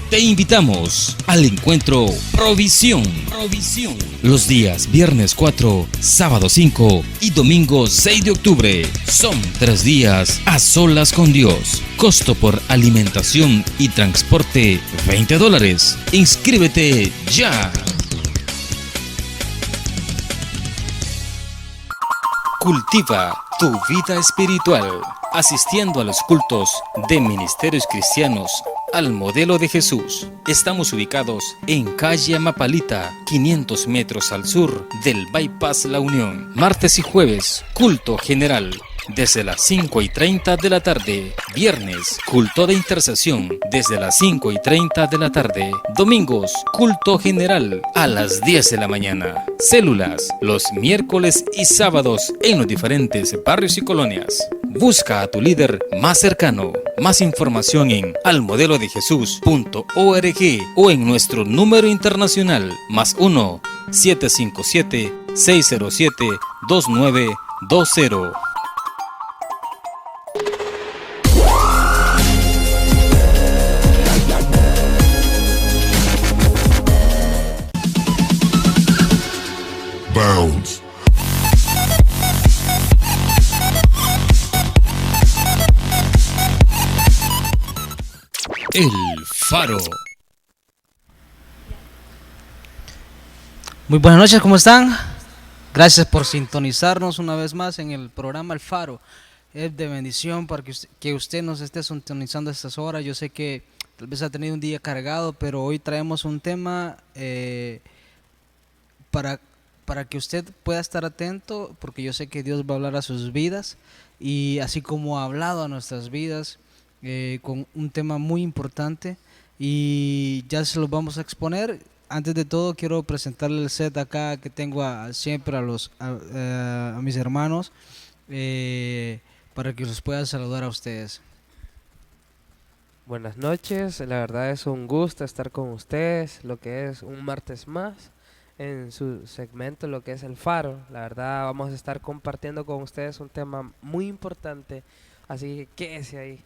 Te invitamos al encuentro Provisión. Los días viernes 4, sábado 5 y domingo 6 de octubre. Son 3 días a solas con Dios. Costo por alimentación y transporte $20. Inscríbete ya. Cultiva tu vida espiritual, asistiendo a los cultos de ministerios cristianos al modelo de Jesús. Estamos ubicados en calle Amapalita, 500 metros al sur del Bypass La Unión. Martes y jueves, culto general desde las 5:30 de la tarde. Viernes, culto de intercesión desde las 5:30 de la tarde. Domingos, culto general a las 10 de la mañana. Células los miércoles y sábados en los diferentes barrios y colonias. Busca a tu líder más cercano. Más información en almodelodejesús.org o en nuestro número internacional +1 757 607 2920. Bounce. El Faro. Muy buenas noches, ¿cómo están? Gracias por sintonizarnos una vez más en el programa El Faro. Es de bendición para que usted nos esté sintonizando a estas horas. Yo sé que tal vez ha tenido un día cargado, pero hoy traemos un tema para que usted pueda estar atento, porque yo sé que Dios va a hablar a sus vidas y así como ha hablado a nuestras vidas con un tema muy importante y ya se los vamos a exponer. Antes de todo quiero presentarle el set acá que tengo siempre a mis hermanos para que los pueda saludar a ustedes. Buenas noches, la verdad es un gusto estar con ustedes, lo que es un martes más en su segmento, lo que es El Faro. La verdad vamos a estar compartiendo con ustedes un tema muy importante, así que quédese ahí.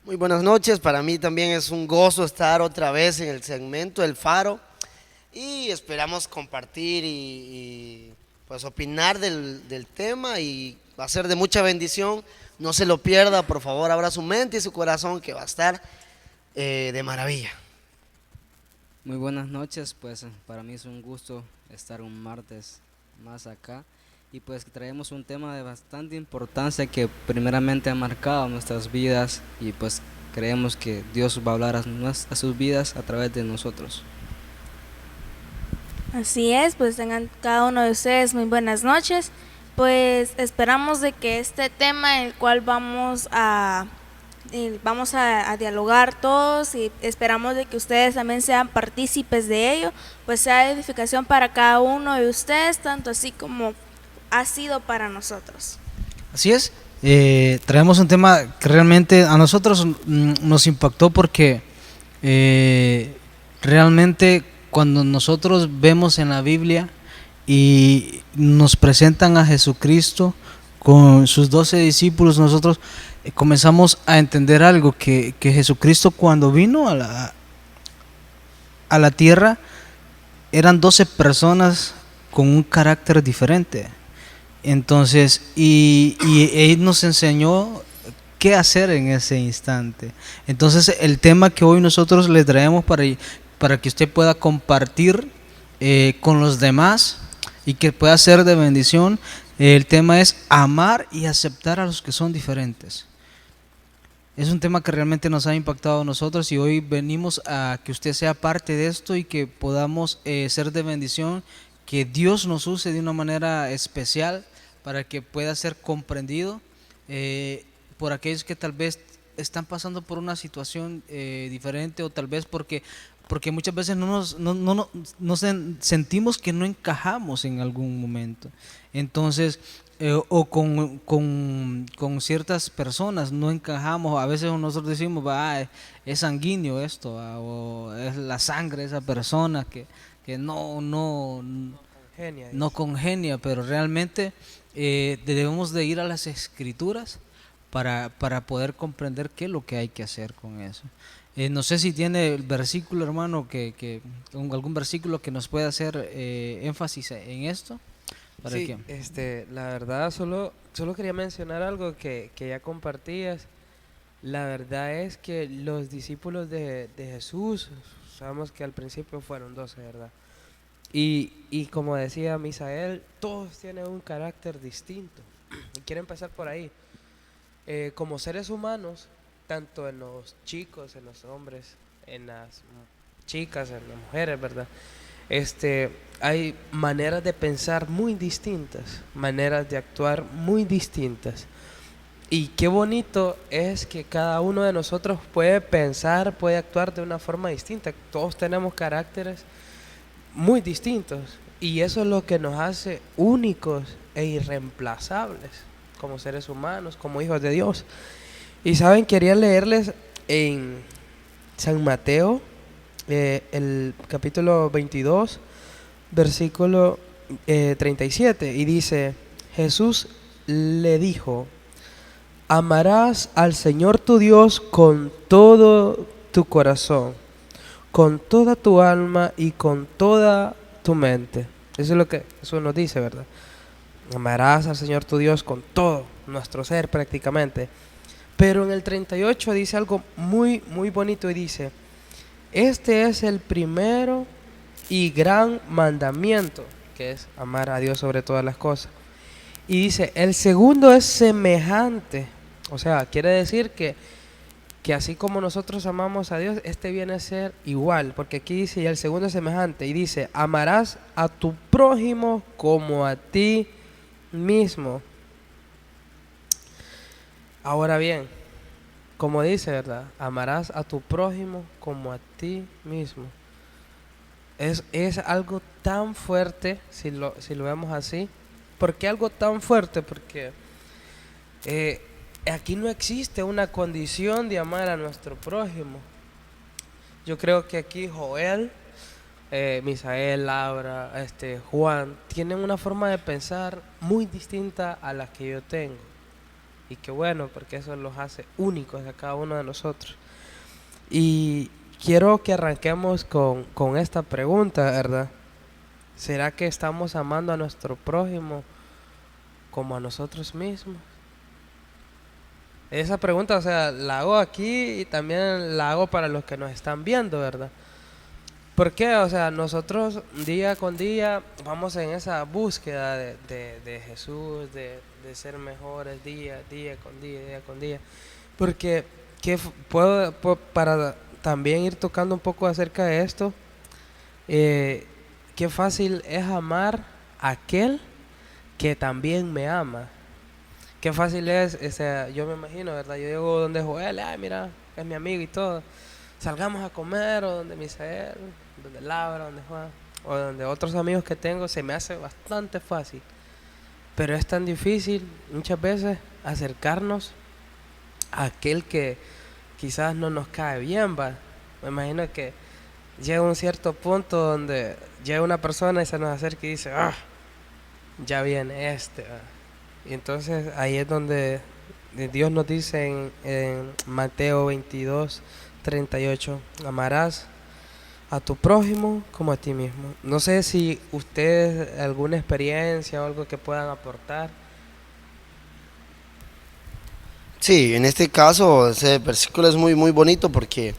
Muy buenas noches, para mí también es un gozo estar otra vez en el segmento El Faro y esperamos compartir y pues opinar del tema y va a ser de mucha bendición. No se lo pierda, por favor, abra su mente y su corazón que va a estar de maravilla. Muy buenas noches, pues para mí es un gusto estar un martes más acá y pues traemos un tema de bastante importancia que primeramente ha marcado nuestras vidas y pues creemos que Dios va a hablar a sus vidas a través de nosotros. Así es, pues tengan cada uno de ustedes muy buenas noches. Pues esperamos de que este tema en el cual vamos a dialogar todos y esperamos de que ustedes también sean partícipes de ello, pues sea de edificación para cada uno de ustedes, tanto así como ha sido para nosotros. Así es, traemos un tema que realmente a nosotros nos impactó porque realmente cuando nosotros vemos en la Biblia y nos presentan a Jesucristo con sus 12 discípulos, nosotros comenzamos a entender algo, que Jesucristo cuando vino a la tierra eran 12 personas con un carácter diferente. Entonces, y Él nos enseñó qué hacer en ese instante. Entonces, el tema que hoy nosotros le traemos para que usted pueda compartir con los demás y que pueda ser de bendición, el tema es amar y aceptar a los que son diferentes. Es un tema que realmente nos ha impactado a nosotros y hoy venimos a que usted sea parte de esto y que podamos ser de bendición, que Dios nos use de una manera especial para que pueda ser comprendido por aquellos que tal vez están pasando por una situación diferente o tal vez porque muchas veces nos sentimos que no encajamos en algún momento. Entonces, o con ciertas personas no encajamos. A veces nosotros decimos, es sanguíneo esto, o es la sangre de esa persona que no congenia, pero realmente debemos de ir a las Escrituras para poder comprender qué es lo que hay que hacer con eso. No sé si tiene el versículo, hermano, algún versículo que nos pueda hacer énfasis en esto. Para Sí, que, la verdad solo quería mencionar algo que ya compartías. La verdad es que los discípulos de Jesús, sabemos que al principio fueron 12, ¿verdad? Y como decía Misael, todos tienen un carácter distinto. Y quiero empezar por ahí. Como seres humanos, tanto en los chicos, en los hombres, en las chicas, en las mujeres, ¿verdad? Hay maneras de pensar muy distintas, maneras de actuar muy distintas. Y qué bonito es que cada uno de nosotros puede pensar, puede actuar de una forma distinta. Todos tenemos caracteres muy distintos y eso es lo que nos hace únicos e irreemplazables como seres humanos, como hijos de Dios. Y saben, quería leerles en San Mateo, el capítulo 22, versículo 37, y dice: Jesús le dijo: amarás al Señor tu Dios con todo tu corazón, con toda tu alma y con toda tu mente. Eso es lo que eso nos dice, ¿verdad? Amarás al Señor tu Dios con todo nuestro ser prácticamente. Pero en el 38 dice algo muy, muy bonito y dice: este es el primero y gran mandamiento, que es amar a Dios sobre todas las cosas. Y dice, el segundo es semejante. O sea, quiere decir que así como nosotros amamos a Dios, viene a ser igual. Porque aquí dice, y el segundo es semejante. Y dice, amarás a tu prójimo como a ti mismo. Ahora bien, como dice, ¿verdad? Amarás a tu prójimo como a ti mismo. Es algo tan fuerte, si lo vemos así. ¿Por qué algo tan fuerte? Porque aquí no existe una condición de amar a nuestro prójimo. Yo creo que aquí Joel, Misael, Laura, Juan, tienen una forma de pensar muy distinta a la que yo tengo. Y qué bueno, porque eso los hace únicos a cada uno de nosotros. Y quiero que arranquemos con esta pregunta, ¿verdad? ¿Será que estamos amando a nuestro prójimo como a nosotros mismos? Esa pregunta, o sea, la hago aquí y también la hago para los que nos están viendo, ¿verdad? ¿Por qué? O sea, nosotros día con día vamos en esa búsqueda de Jesús, de ser mejores día con día. Porque para también ir tocando un poco acerca de esto, qué fácil es amar a aquel que también me ama. Qué fácil es, o sea, yo me imagino, ¿verdad? Yo llego donde Joel, mira, es mi amigo y todo. Salgamos a comer, o donde Misael, donde Laura, donde Juan, o donde otros amigos que tengo, se me hace bastante fácil. Pero es tan difícil muchas veces acercarnos a aquel que quizás no nos cae bien, va. Me imagino que llega un cierto punto donde llega una persona y se nos acerca y dice, ya viene va. Y entonces ahí es donde Dios nos dice en Mateo 22, 38, amarás a tu prójimo como a ti mismo. No sé si ustedes alguna experiencia o algo que puedan aportar. Sí, en este caso ese versículo es muy muy bonito porque,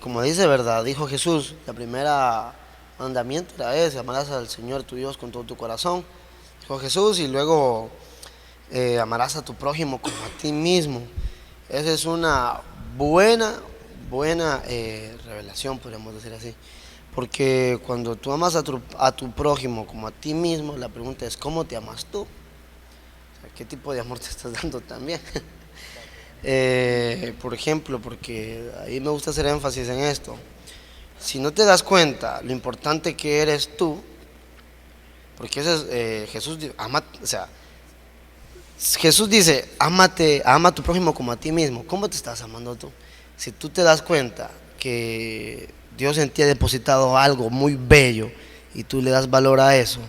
como dice, ¿verdad? Dijo Jesús, la primera mandamiento era ese: amarás al Señor tu Dios con todo tu corazón. Dijo Jesús, y luego amarás a tu prójimo como a ti mismo. Esa es una buena revelación, podríamos decir así. Porque cuando tú amas a tu prójimo como a ti mismo, la pregunta es, ¿cómo te amas tú? O sea, ¿qué tipo de amor te estás dando también? Por ejemplo, porque ahí me gusta hacer énfasis en esto. Si no te das cuenta lo importante que eres tú, porque eso es, Jesús ama, o sea, Jesús dice, ama a tu prójimo como a ti mismo. ¿Cómo te estás amando tú? Si tú te das cuenta que Dios en ti ha depositado algo muy bello y tú le das valor a eso,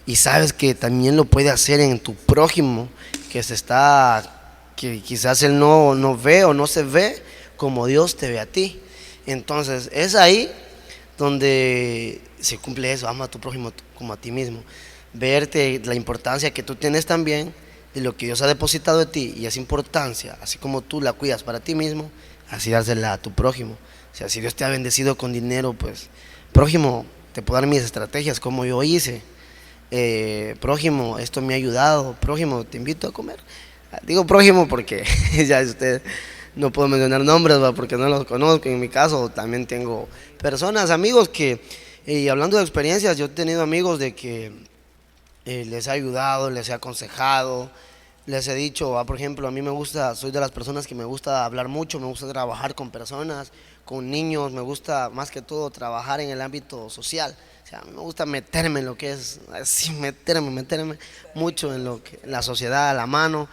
y sabes que también lo puede hacer en tu prójimo, que quizás él no ve o no se ve como Dios te ve a ti. Entonces, es ahí donde se cumple eso, ama a tu prójimo como a ti mismo. Verte la importancia que tú tienes también de lo que Dios ha depositado en ti y esa importancia, así como tú la cuidas para ti mismo, así dársela a tu prójimo. O sea, si Dios te ha bendecido con dinero, pues, prójimo, te puedo dar mis estrategias como yo hice. Prójimo, esto me ha ayudado. Prójimo, te invito a comer. Digo prójimo porque ya usted no puedo mencionar nombres, ¿va? Porque no los conozco. En mi caso también tengo personas, amigos que, y hablando de experiencias, yo he tenido amigos de que les he ayudado, les he aconsejado, les he dicho, por ejemplo, a mí me gusta, soy de las personas que me gusta hablar mucho, me gusta trabajar con personas, con niños, me gusta más que todo trabajar en el ámbito social. O sea, me gusta meterme en lo que es, así meterme mucho en lo que en la sociedad, a la mano.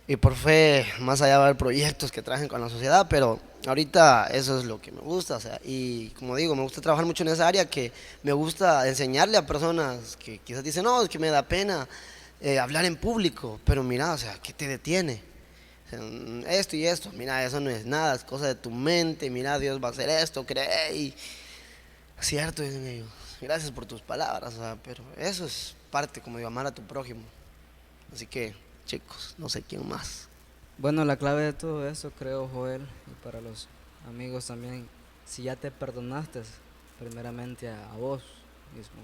Y por fe, más allá va a haber proyectos que trabajen con la sociedad, pero ahorita eso es lo que me gusta, o sea, y como digo, me gusta trabajar mucho en esa área, que me gusta enseñarle a personas que quizás dicen, no, es que me da pena hablar en público, pero mira, o sea, ¿qué te detiene? O sea, esto y esto, mira, eso no es nada, es cosa de tu mente, mira, Dios va a hacer esto, cree, y cierto, dicen ellos, gracias por tus palabras, o sea, pero eso es parte, como digo, amar a tu prójimo, así que, chicos, no sé quién más. Bueno, la clave de todo eso, creo, Joel, y para los amigos también, si ya te perdonaste, primeramente a vos mismo.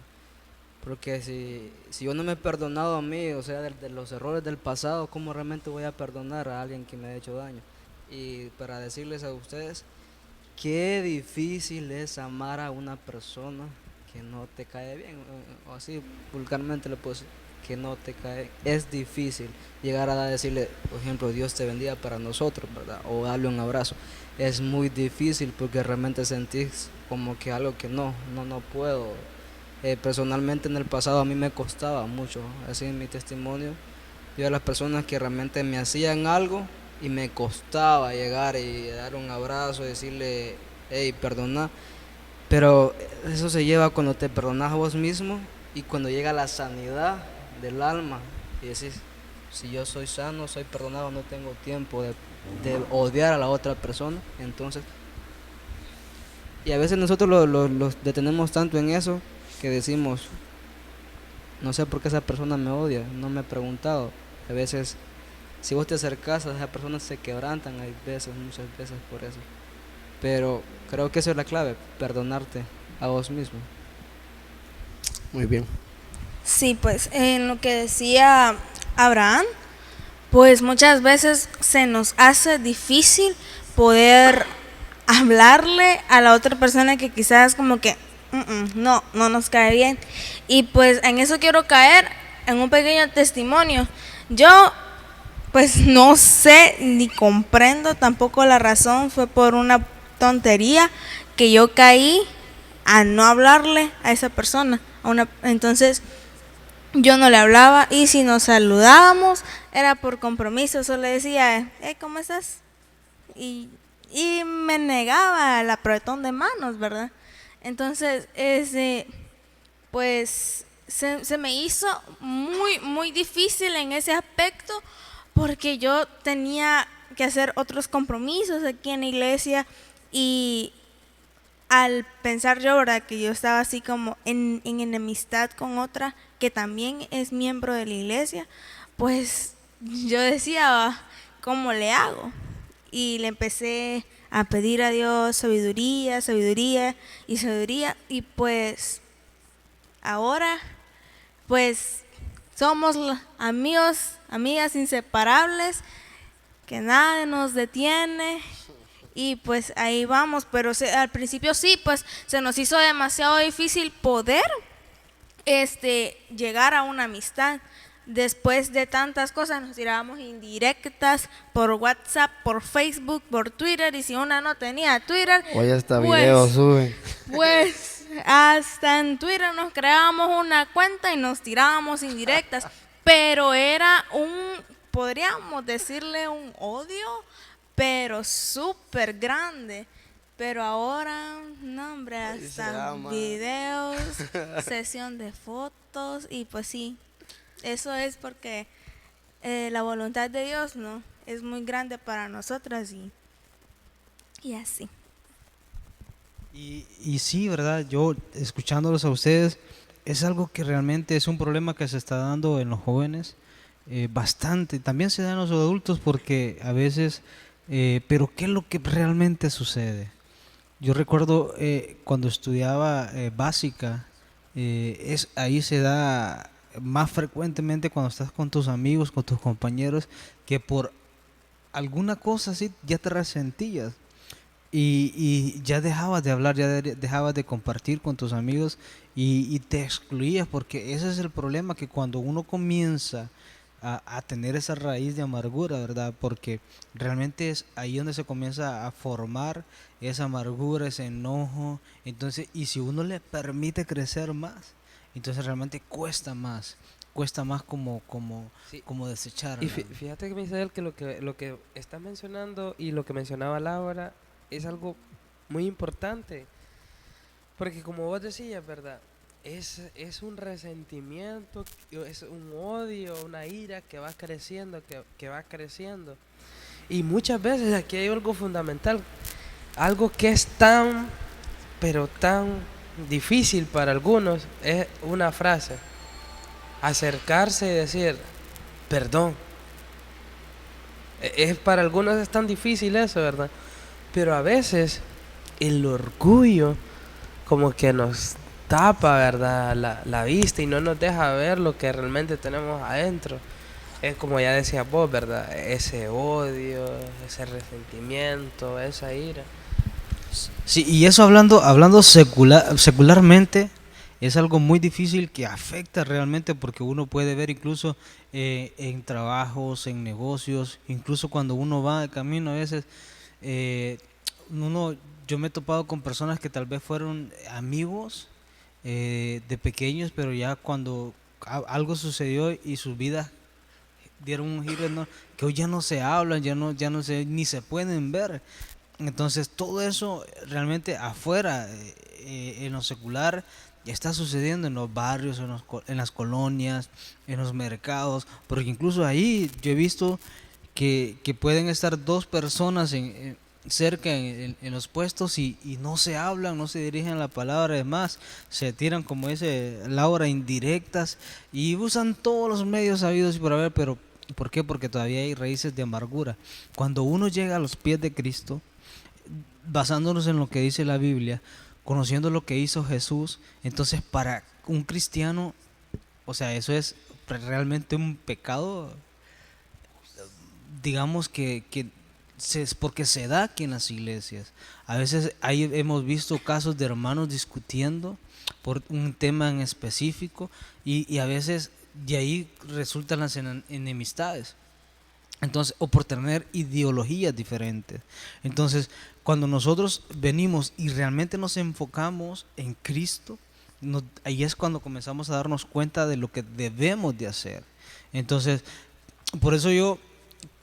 Porque si yo no me he perdonado a mí, o sea, de los errores del pasado, ¿cómo realmente voy a perdonar a alguien que me ha hecho daño? Y para decirles a ustedes, qué difícil es amar a una persona que no te cae bien, o así vulgarmente le puedo decir, que no te cae. Es difícil llegar a decirle, por ejemplo, Dios te bendiga para nosotros, ¿verdad? O darle un abrazo. Es muy difícil porque realmente sentís como que algo que no puedo. Personalmente en el pasado a mí me costaba mucho, así en mi testimonio, yo a las personas que realmente me hacían algo y me costaba llegar y dar un abrazo y decirle, hey, perdona, pero eso se lleva cuando te perdonas a vos mismo y cuando llega la sanidad del alma y decís, si yo soy sano, soy perdonado, no tengo tiempo de odiar a la otra persona. Entonces, y a veces nosotros los detenemos tanto en eso que decimos, no sé por qué esa persona me odia, no me he preguntado. A veces, si vos te acercas a esa persona se quebrantan, hay veces, muchas veces por eso. Pero creo que esa es la clave, perdonarte a vos mismo. Muy bien. Sí, pues en lo que decía Abraham, pues muchas veces se nos hace difícil poder hablarle a la otra persona que quizás como que no nos cae bien. Y pues en eso quiero caer en un pequeño testimonio. Yo pues no sé ni comprendo tampoco la razón, fue por una tontería que yo caí a no hablarle a esa persona. Entonces yo no le hablaba y si nos saludábamos era por compromiso, solo decía, ¿cómo estás? Y, y me negaba al apretón de manos, ¿verdad? Entonces, pues se me hizo muy difícil en ese aspecto porque yo tenía que hacer otros compromisos aquí en la iglesia y al pensar yo, ¿verdad? Que yo estaba así como en enemistad con otra que también es miembro de la iglesia, pues yo decía, ¿cómo le hago? Y le empecé a pedir a Dios sabiduría y pues ahora pues somos amigos, amigas inseparables, que nada nos detiene. Y pues ahí vamos, pero al principio sí, pues se nos hizo demasiado difícil poder llegar a una amistad. Después de tantas cosas nos tirábamos indirectas por WhatsApp, por Facebook, por Twitter, y si una no tenía Twitter, Hoy hasta videos suben. pues hasta en Twitter nos creábamos una cuenta y nos tirábamos indirectas, pero era podríamos decirle un odio, pero súper grande. Pero ahora, no hombre, hasta videos, sesión de fotos y pues sí, eso es porque la voluntad de Dios no es muy grande para nosotras y así. Y sí, ¿verdad? Yo escuchándolos a ustedes, es algo que realmente es un problema que se está dando en los jóvenes bastante. También se da en los adultos porque a veces, pero ¿qué es lo que realmente sucede? Yo recuerdo cuando estudiaba básica, ahí se da más frecuentemente cuando estás con tus amigos, con tus compañeros, que por alguna cosa así ya te resentías y ya dejabas de hablar, dejabas de compartir con tus amigos y te excluías, porque ese es el problema, que cuando uno comienza a tener esa raíz de amargura, ¿verdad? Porque realmente es ahí donde se comienza a formar esa amargura, ese enojo. Entonces, y si uno le permite crecer más, entonces realmente cuesta más Sí. como Y desecharla. fíjate que Misael, que lo que estás mencionando y lo que mencionaba Laura es algo muy importante. Porque como vos decías, ¿verdad? Es un resentimiento, es un odio, una ira que va creciendo, que va creciendo. Y muchas veces aquí hay algo fundamental, algo que es tan, pero tan difícil para algunos, es una frase, acercarse y decir, perdón. Es, para algunos es tan difícil eso, ¿verdad? Pero a veces el orgullo como que nos tapa, ¿verdad? La vista y no nos deja ver lo que realmente tenemos adentro. Es como ya decías vos, ¿verdad? Ese odio, ese resentimiento, esa ira. Sí, y eso hablando secularmente, es algo muy difícil que afecta realmente, porque uno puede ver incluso en trabajos, en negocios, incluso cuando uno va de camino a veces, eh, yo me he topado con personas que tal vez fueron amigos de pequeños, pero ya cuando algo sucedió y sus vidas dieron un giro, que hoy ya no se hablan, ya no se, ni se pueden ver. Entonces todo eso realmente afuera, en lo secular, ya está sucediendo en los barrios, en las colonias, en los mercados, porque incluso ahí yo he visto que pueden estar dos personas cerca en los puestos y no se hablan, no se dirigen la palabra, además se tiran, como dice Laura, indirectas y usan todos los medios habidos y por haber, pero ¿por qué? Porque todavía hay raíces de amargura. Cuando uno llega a los pies de Cristo, basándonos en lo que dice la Biblia, conociendo lo que hizo Jesús, entonces para un cristiano, o sea, eso es realmente un pecado, digamos porque se da aquí en las iglesias. A veces ahí hemos visto casos de hermanos discutiendo por un tema en específico y a veces de ahí resultan las enemistades. Entonces, o por tener ideologías diferentes. Entonces, cuando nosotros venimos y realmente nos enfocamos en Cristo, ahí es cuando comenzamos a darnos cuenta de lo que debemos de hacer. Entonces, por eso yo,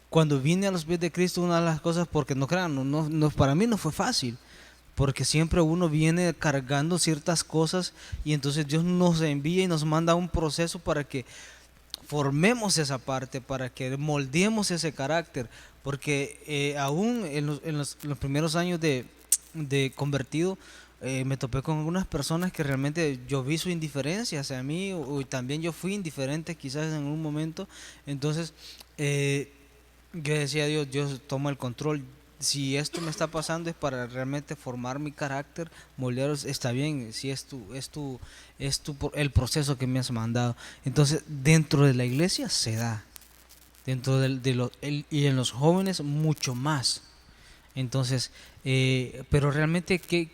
cuando vine a los pies de Cristo, una de las cosas, porque no crean, para mí no fue fácil, porque siempre uno viene cargando ciertas cosas y entonces Dios nos envía y nos manda un proceso para que formemos esa parte, para que moldeemos ese carácter, porque aún en los primeros años de convertido, me topé con algunas personas que realmente yo vi su indiferencia hacia mí, o también yo fui indiferente quizás en un momento. Entonces yo decía: Dios toma el control. Si esto me está pasando es para realmente formar mi carácter, moldearos, está bien. Si el proceso que me has mandado. Entonces, dentro de la iglesia se da, dentro y en los jóvenes mucho más. Entonces, pero realmente, ¿qué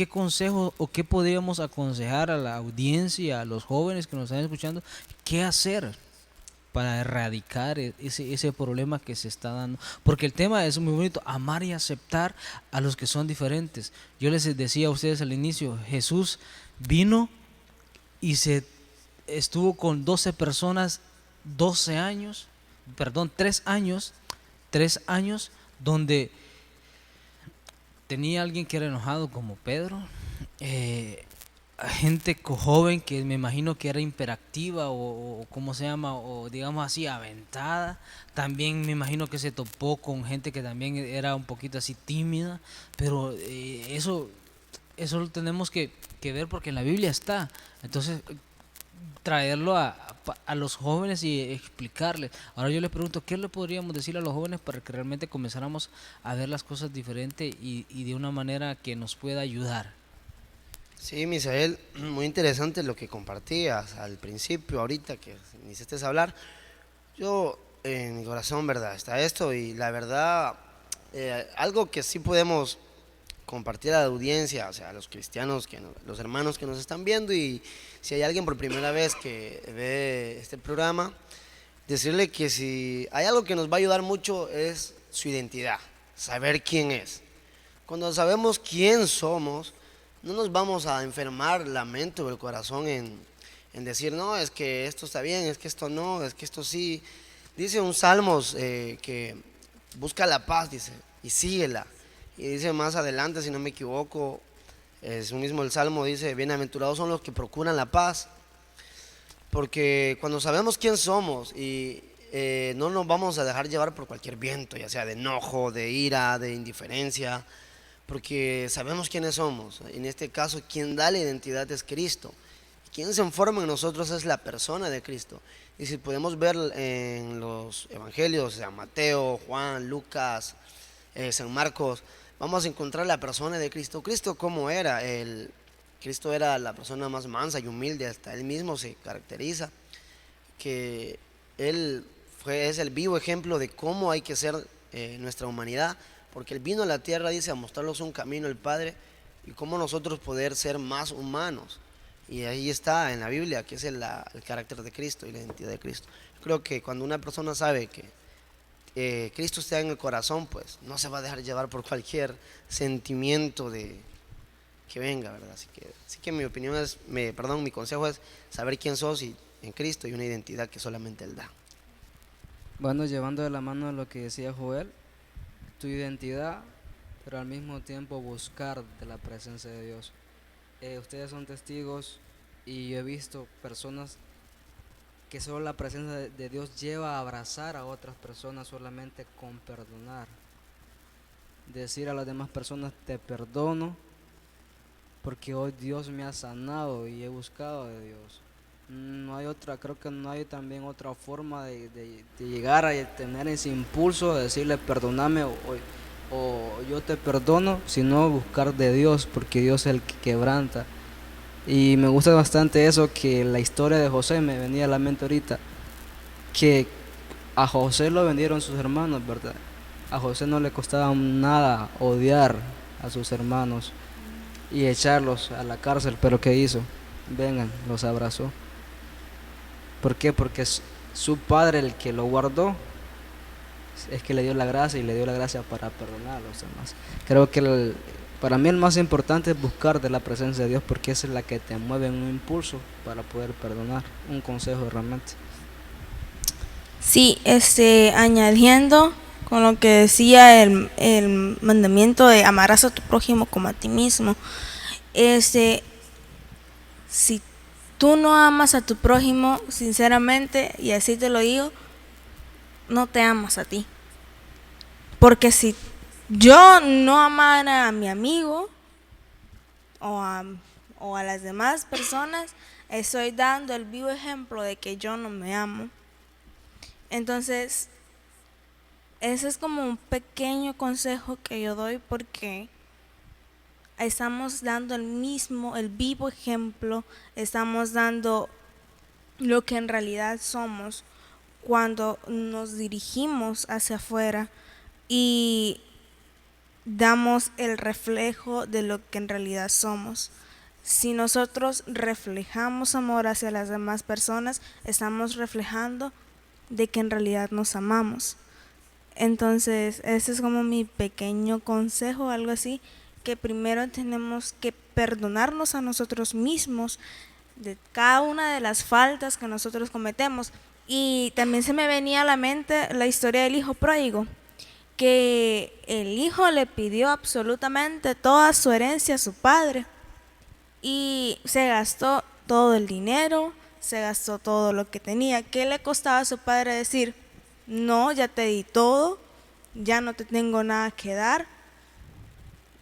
consejo o qué podríamos aconsejar a la audiencia, a los jóvenes que nos están escuchando, qué hacer para erradicar ese problema que se está dando? Porque el tema es muy bonito: amar y aceptar a los que son diferentes. Yo les decía a ustedes al inicio, Jesús vino y estuvo con 12 personas 3 años, donde tenía alguien que era enojado como Pedro, gente joven que me imagino que era hiperactiva o cómo se llama, o digamos así, aventada. También me imagino que se topó con gente que también era un poquito así tímida, pero eso lo tenemos que ver porque en la Biblia está. Entonces, traerlo a los jóvenes y explicarles. Ahora yo les pregunto, ¿qué le podríamos decir a los jóvenes para que realmente comenzáramos a ver las cosas diferente y de una manera que nos pueda ayudar? Sí, Misael, muy interesante lo que compartías al principio, ahorita que iniciaste a hablar. Yo, en mi corazón, ¿verdad? Está esto y la verdad, algo que sí podemos compartir a la audiencia, o sea, a los cristianos, los hermanos que nos están viendo y si hay alguien por primera vez que ve este programa, decirle que si hay algo que nos va a ayudar mucho es su identidad, saber quién es. Cuando sabemos quién somos, no nos vamos a enfermar la mente o el corazón en decir, no, es que esto está bien, es que esto no, es que esto sí. Dice un Salmos que busca la paz, dice, y síguela. Y dice más adelante, si no me equivoco, es un mismo el Salmo, dice, bienaventurados son los que procuran la paz. Porque cuando sabemos quién somos y no nos vamos a dejar llevar por cualquier viento, ya sea de enojo, de ira, de indiferencia, porque sabemos quiénes somos. En este caso, quien da la identidad es Cristo. Quien se forma en nosotros es la persona de Cristo. Y si podemos ver en los evangelios, San Mateo, Juan, Lucas, San Marcos, vamos a encontrar la persona de Cristo. Cristo, ¿cómo era? Cristo era la persona más mansa y humilde, hasta él mismo se caracteriza, que él es el vivo ejemplo de cómo hay que ser nuestra humanidad, porque él vino a la tierra, dice, a mostrarnos un camino el Padre y cómo nosotros poder ser más humanos. Y ahí está en la Biblia, que es el carácter de Cristo y la identidad de Cristo. Creo que cuando una persona sabe que Cristo está en el corazón, pues no se va a dejar llevar por cualquier sentimiento que venga, ¿verdad? Así que mi opinión es, mi consejo es saber quién sos y en Cristo y una identidad que solamente Él da. Bueno, llevando de la mano lo que decía Joel, tu identidad, pero al mismo tiempo buscar de la presencia de Dios. Ustedes son testigos y yo he visto personas que solo la presencia de Dios lleva a abrazar a otras personas solamente con perdonar. Decir a las demás personas, te perdono porque hoy Dios me ha sanado y he buscado de Dios. No hay otra, creo que no hay también otra forma de llegar a tener ese impulso de decirle perdóname o yo te perdono, sino buscar de Dios, porque Dios es el que quebranta. Y me gusta bastante eso, que la historia de José me venía a la mente ahorita, que a José lo vendieron sus hermanos, ¿verdad? A José no le costaba nada odiar a sus hermanos y echarlos a la cárcel, pero ¿qué hizo? Vengan, los abrazó. ¿Por qué? Porque es su padre el que lo guardó, es que le dio la gracia y le dio la gracia para perdonar a los demás. Creo que para mí el más importante es buscar de la presencia de Dios, porque esa es la que te mueve en un impulso para poder perdonar. Un consejo realmente. Sí, añadiendo con lo que decía el mandamiento de amarás a tu prójimo como a ti mismo. Si tú no amas a tu prójimo, sinceramente, y así te lo digo, no te amas a ti. Porque si yo no amara a mi amigo o a las demás personas, estoy dando el vivo ejemplo de que yo no me amo. Entonces, ese es como un pequeño consejo que yo doy, porque estamos dando el vivo ejemplo, estamos dando lo que en realidad somos cuando nos dirigimos hacia afuera y damos el reflejo de lo que en realidad somos. Si nosotros reflejamos amor hacia las demás personas, estamos reflejando de que en realidad nos amamos. Entonces, ese es como mi pequeño consejo, algo así, que primero tenemos que perdonarnos a nosotros mismos de cada una de las faltas que nosotros cometemos. Y también se me venía a la mente la historia del hijo pródigo, que el hijo le pidió absolutamente toda su herencia a su padre y se gastó todo el dinero, se gastó todo lo que tenía. ¿Qué le costaba a su padre decir, no, ya te di todo, ya no te tengo nada que dar,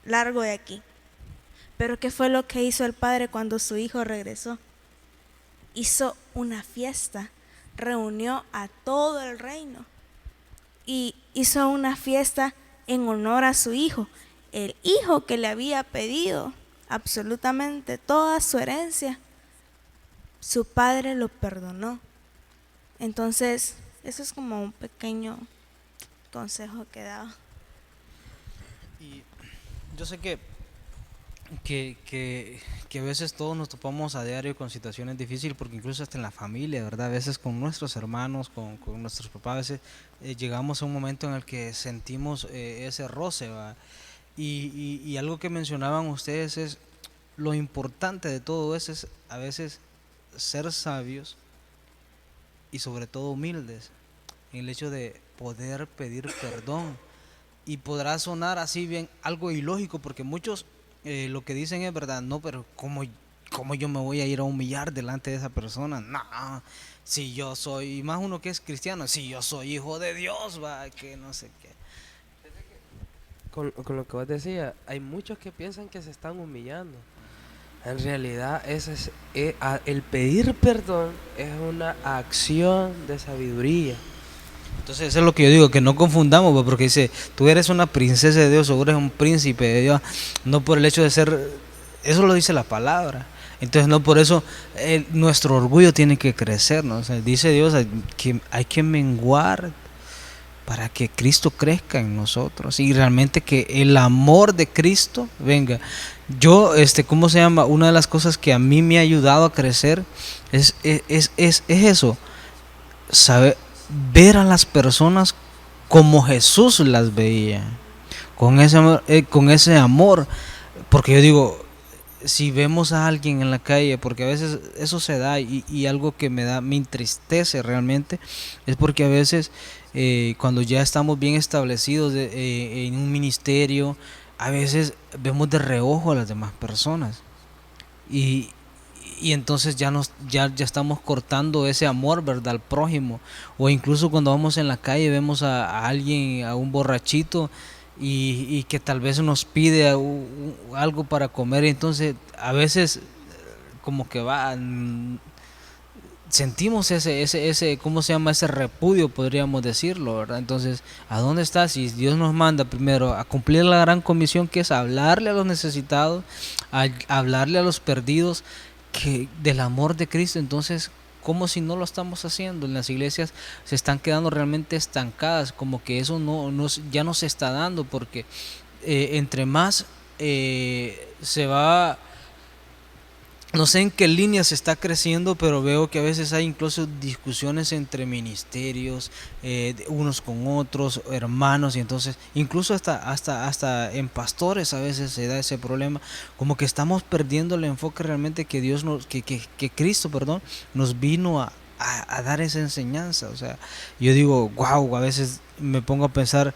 largo de aquí? Pero ¿qué fue lo que hizo el padre cuando su hijo regresó? Hizo una fiesta, reunió a todo el reino y hizo una fiesta en honor a su hijo, el hijo que le había pedido absolutamente toda su herencia. Su padre lo perdonó. Entonces, eso es como un pequeño consejo que daba. Y yo sé que a veces todos nos topamos a diario con situaciones difíciles, porque incluso hasta en la familia, ¿verdad? A veces con nuestros hermanos, con nuestros papás, a veces llegamos a un momento en el que sentimos ese roce, ¿va? Y algo que mencionaban ustedes es lo importante de todo eso, es a veces ser sabios y sobre todo humildes en el hecho de poder pedir perdón. Y podrá sonar así bien algo ilógico, porque muchos lo que dicen es verdad, no, pero ¿cómo yo me voy a ir a humillar delante de esa persona? No, si yo soy, y más uno que es cristiano, si yo soy hijo de Dios, va, que no sé qué. Con lo que vos decías, hay muchos que piensan que se están humillando. En realidad, el pedir perdón es una acción de sabiduría. Entonces eso es lo que yo digo, que no confundamos, ¿va? Porque dice, tú eres una princesa de Dios o eres un príncipe de Dios, no por el hecho de ser, eso lo dice la palabra. Entonces no por eso nuestro orgullo tiene que crecer, ¿no? O sea, dice Dios que hay que menguar para que Cristo crezca en nosotros y realmente que el amor de Cristo venga. Yo, ¿cómo se llama? Una de las cosas que a mí me ha ayudado a crecer es eso, saber ver a las personas como Jesús las veía, con ese amor, porque yo digo, si vemos a alguien en la calle, porque a veces eso se da y algo que me entristece realmente, es porque a veces cuando ya estamos bien establecidos en un ministerio, a veces vemos de reojo a las demás personas y entonces ya estamos cortando ese amor, ¿verdad?, al prójimo. O incluso cuando vamos en la calle vemos a alguien, a un borrachito y que tal vez nos pide algo para comer, entonces a veces como que sentimos ese ¿cómo se llama? Ese repudio, podríamos decirlo, ¿verdad? Entonces, ¿a dónde está? Si Dios nos manda primero a cumplir la gran comisión, que es hablarle a los necesitados, hablarle a los perdidos, que del amor de Cristo, entonces, ¿cómo si no lo estamos haciendo? En las iglesias se están quedando realmente estancadas, como que eso ya no se está dando, porque entre más se va, no sé en qué línea se está creciendo, pero veo que a veces hay incluso discusiones entre ministerios, unos con otros, hermanos, y entonces incluso hasta en pastores a veces se da ese problema, como que estamos perdiendo el enfoque realmente que que Cristo, nos vino a dar esa enseñanza. O sea, yo digo, wow, a veces me pongo a pensar.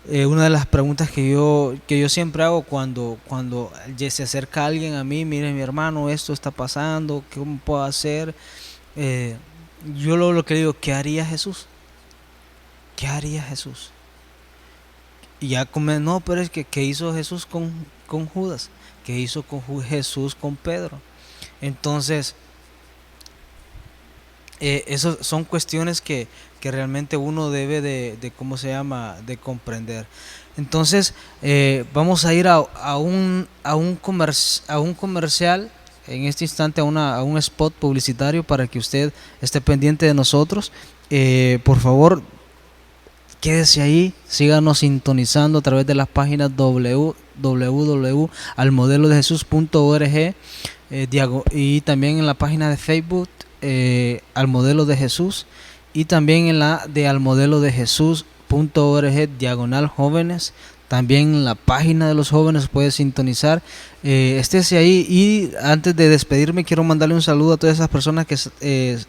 Una de las preguntas que yo siempre hago cuando se acerca alguien a mí, mire mi hermano, esto está pasando, ¿cómo puedo hacer? Yo lo que digo, ¿qué haría Jesús? ¿Qué haría Jesús? Y ya no, pero es que ¿qué hizo Jesús con Judas? ¿Qué hizo Jesús con Pedro? Entonces, eso son cuestiones que realmente uno debe de ¿cómo se llama?, de comprender. Entonces vamos a ir a un comercial en este instante, a un spot publicitario, para que usted esté pendiente de nosotros. Por favor, quédese ahí, síganos sintonizando a través de las páginas www.almodelodejesus.org y también en la página de Facebook Al Modelo de Jesús, y también en la de almodelodejesus.org/jóvenes. También en la página de los jóvenes puede sintonizar. Estése ahí. Y antes de despedirme, quiero mandarle un saludo a todas esas personas que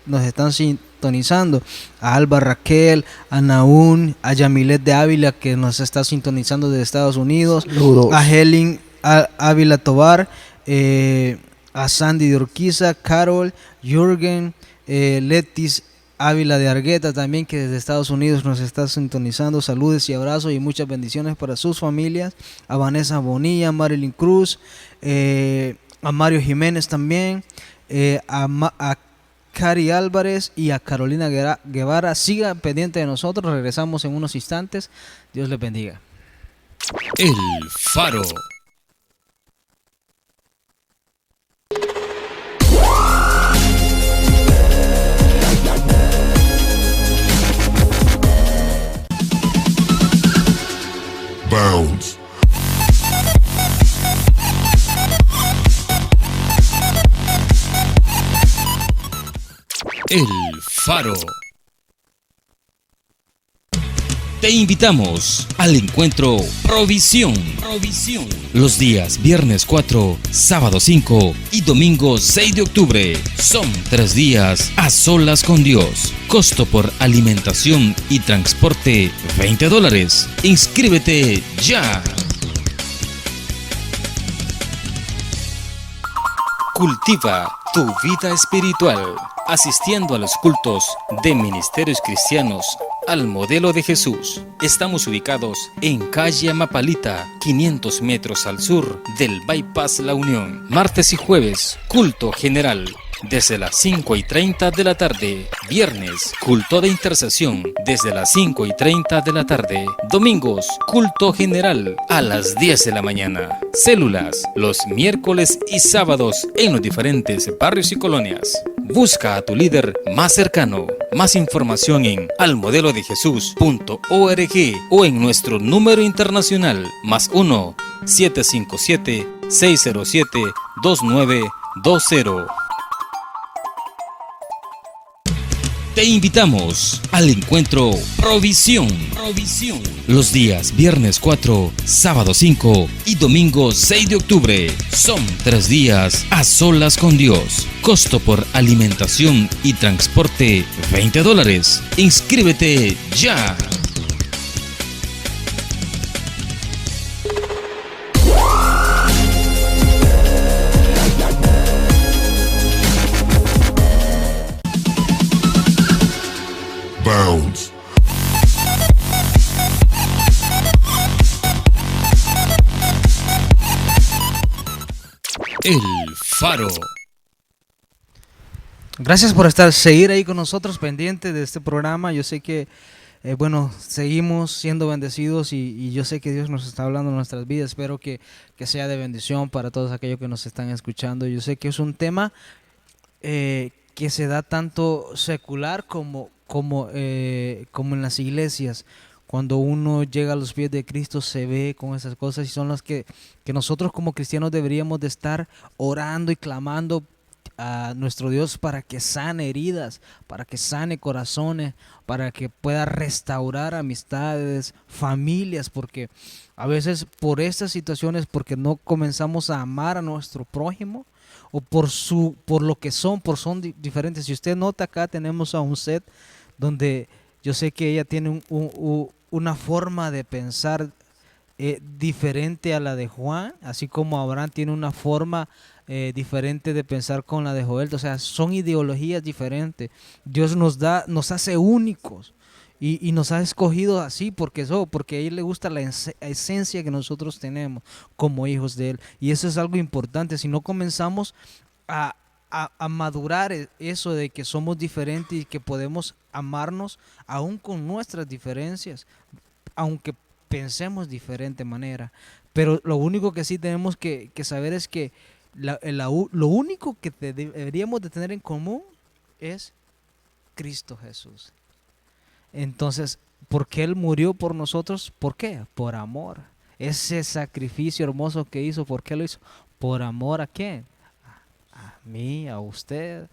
nos están sintonizando: a Alba Raquel, a Naún, a Yamilet de Ávila, que nos está sintonizando desde Estados Unidos. Saludos. A Helen Ávila Tobar, a Sandy de Urquiza, Carol, Jürgen, Letis Ávila de Argueta también, que desde Estados Unidos nos está sintonizando. Saludos y abrazos y muchas bendiciones para sus familias. A Vanessa Bonilla, a Marilyn Cruz, a Mario Jiménez también, a Cari Álvarez y a Carolina Guevara. Siga pendiente de nosotros, regresamos en unos instantes. Dios les bendiga. El Faro. Bounds. El Faro. Te invitamos al encuentro Provisión. Los días viernes 4, sábado 5 y domingo 6 de octubre. Son 3 días a solas con Dios. Costo por alimentación y transporte $20. Inscríbete ya. Cultiva tu vida espiritual, asistiendo a los cultos de Ministerios Cristianos al modelo de Jesús. Estamos ubicados en calle Amapalita, 500 metros al sur del Bypass La Unión. Martes y jueves, culto general, desde las 5:30 de la tarde. Viernes, culto de intercesión, desde las 5:30 de la tarde. Domingos, culto general, a las 10 de la mañana. Células, los miércoles y sábados en los diferentes barrios y colonias. Busca a tu líder más cercano. Más información en almodelodejesús.org o en nuestro número internacional +1 757 607 2920. Te invitamos al encuentro Provisión. Los días viernes 4, sábado 5 y domingo 6 de octubre. Son 3 días a solas con Dios. Costo por alimentación y transporte $20. Inscríbete ya. Bounds. El Faro. Gracias por seguir ahí con nosotros, pendiente de este programa. Yo sé que, seguimos siendo bendecidos y yo sé que Dios nos está hablando en nuestras vidas. Espero que sea de bendición para todos aquellos que nos están escuchando. Yo sé que es un tema que se da tanto secular como en las iglesias. Cuando uno llega a los pies de Cristo se ve con esas cosas y son las que nosotros como cristianos deberíamos de estar orando y clamando a nuestro Dios para que sane heridas, para que sane corazones, para que pueda restaurar amistades, familias, porque a veces por estas situaciones, porque no comenzamos a amar a nuestro prójimo, o por lo que son diferentes. Si usted nota, acá tenemos a un set donde yo sé que ella tiene una forma de pensar diferente a la de Juan, así como Abraham tiene una forma diferente de pensar con la de Joel. O sea, son ideologías diferentes. Dios nos hace únicos y nos ha escogido así porque a él le gusta la esencia que nosotros tenemos como hijos de él, y eso es algo importante. Si no comenzamos a madurar eso de que somos diferentes y que podemos amarnos aún con nuestras diferencias, aunque pensemos diferente manera, pero lo único que sí tenemos que saber es que lo único que deberíamos de tener en común es Cristo Jesús. Entonces, ¿por qué Él murió por nosotros? ¿Por qué? Por amor. Ese sacrificio hermoso que hizo, ¿por qué lo hizo? ¿Por amor a quién? A mí, a usted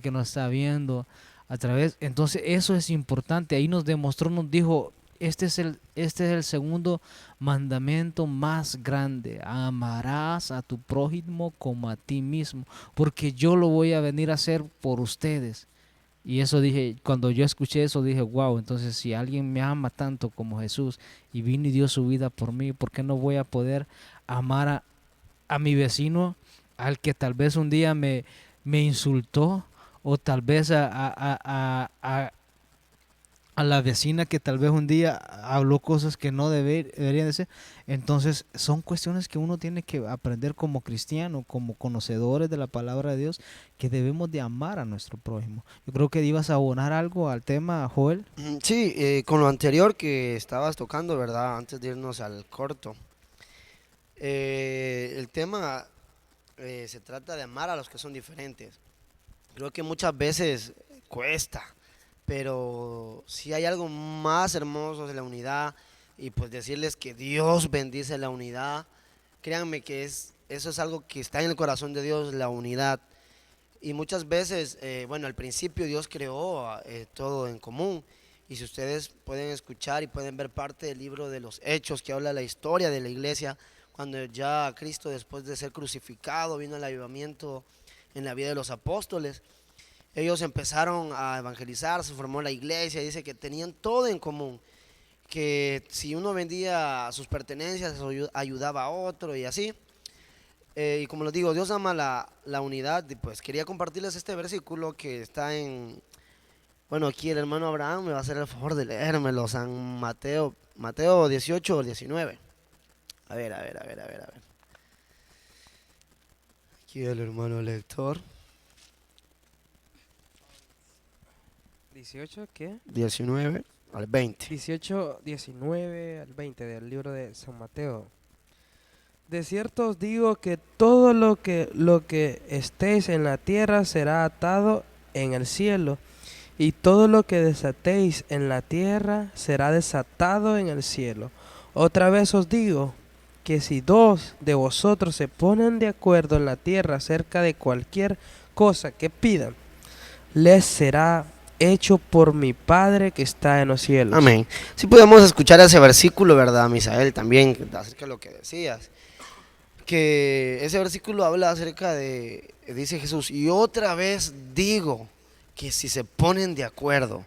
que nos está viendo a través. Entonces eso es importante. Ahí nos demostró, nos dijo, este es el segundo mandamiento más grande: amarás a tu prójimo como a ti mismo, porque yo lo voy a venir a hacer por ustedes. Y eso dije, cuando yo escuché eso dije, wow, entonces si alguien me ama tanto como Jesús y vino y dio su vida por mí, ¿por qué no voy a poder amar a mi vecino al que tal vez un día me insultó, o tal vez a la vecina que tal vez un día habló cosas que no deberían de ser. Entonces son cuestiones que uno tiene que aprender como cristiano, como conocedores de la palabra de Dios, que debemos de amar a nuestro prójimo. Yo creo que ibas a abonar algo al tema, Joel. Sí, con lo anterior que estabas tocando, ¿verdad? Antes de irnos al corto. El tema se trata de amar a los que son diferentes. Creo que muchas veces cuesta, pero si hay algo más hermoso de la unidad, y pues decirles que Dios bendice la unidad. Créanme que eso es algo que está en el corazón de Dios, la unidad. Y muchas veces, bueno, al principio Dios creó todo en común. Y si ustedes pueden escuchar y pueden ver parte del libro de los Hechos, que habla la historia de la iglesia, cuando ya Cristo, después de ser crucificado, vino el avivamiento en la vida de los apóstoles. Ellos empezaron a evangelizar, se formó la iglesia, dice que tenían todo en común, que si uno vendía sus pertenencias, ayudaba a otro y así. Y como les digo, Dios ama la unidad, y pues quería compartirles este versículo que está en, bueno, aquí el hermano Abraham me va a hacer el favor de leérmelo, San Mateo 18 o 19. A ver. Aquí el hermano lector. 18, ¿qué? 19 al 20. 18, 19 al 20 del libro de San Mateo. De cierto os digo que todo lo que estéis en la tierra será atado en el cielo, y todo lo que desatéis en la tierra será desatado en el cielo. Otra vez os digo que si dos de vosotros se ponen de acuerdo en la tierra acerca de cualquier cosa que pidan, les será hecho por mi Padre que está en los cielos. Amén. Si podemos escuchar ese versículo, ¿verdad, Misael? También acerca de lo que decías. Que ese versículo habla acerca de, dice Jesús, y otra vez digo que si se ponen de acuerdo,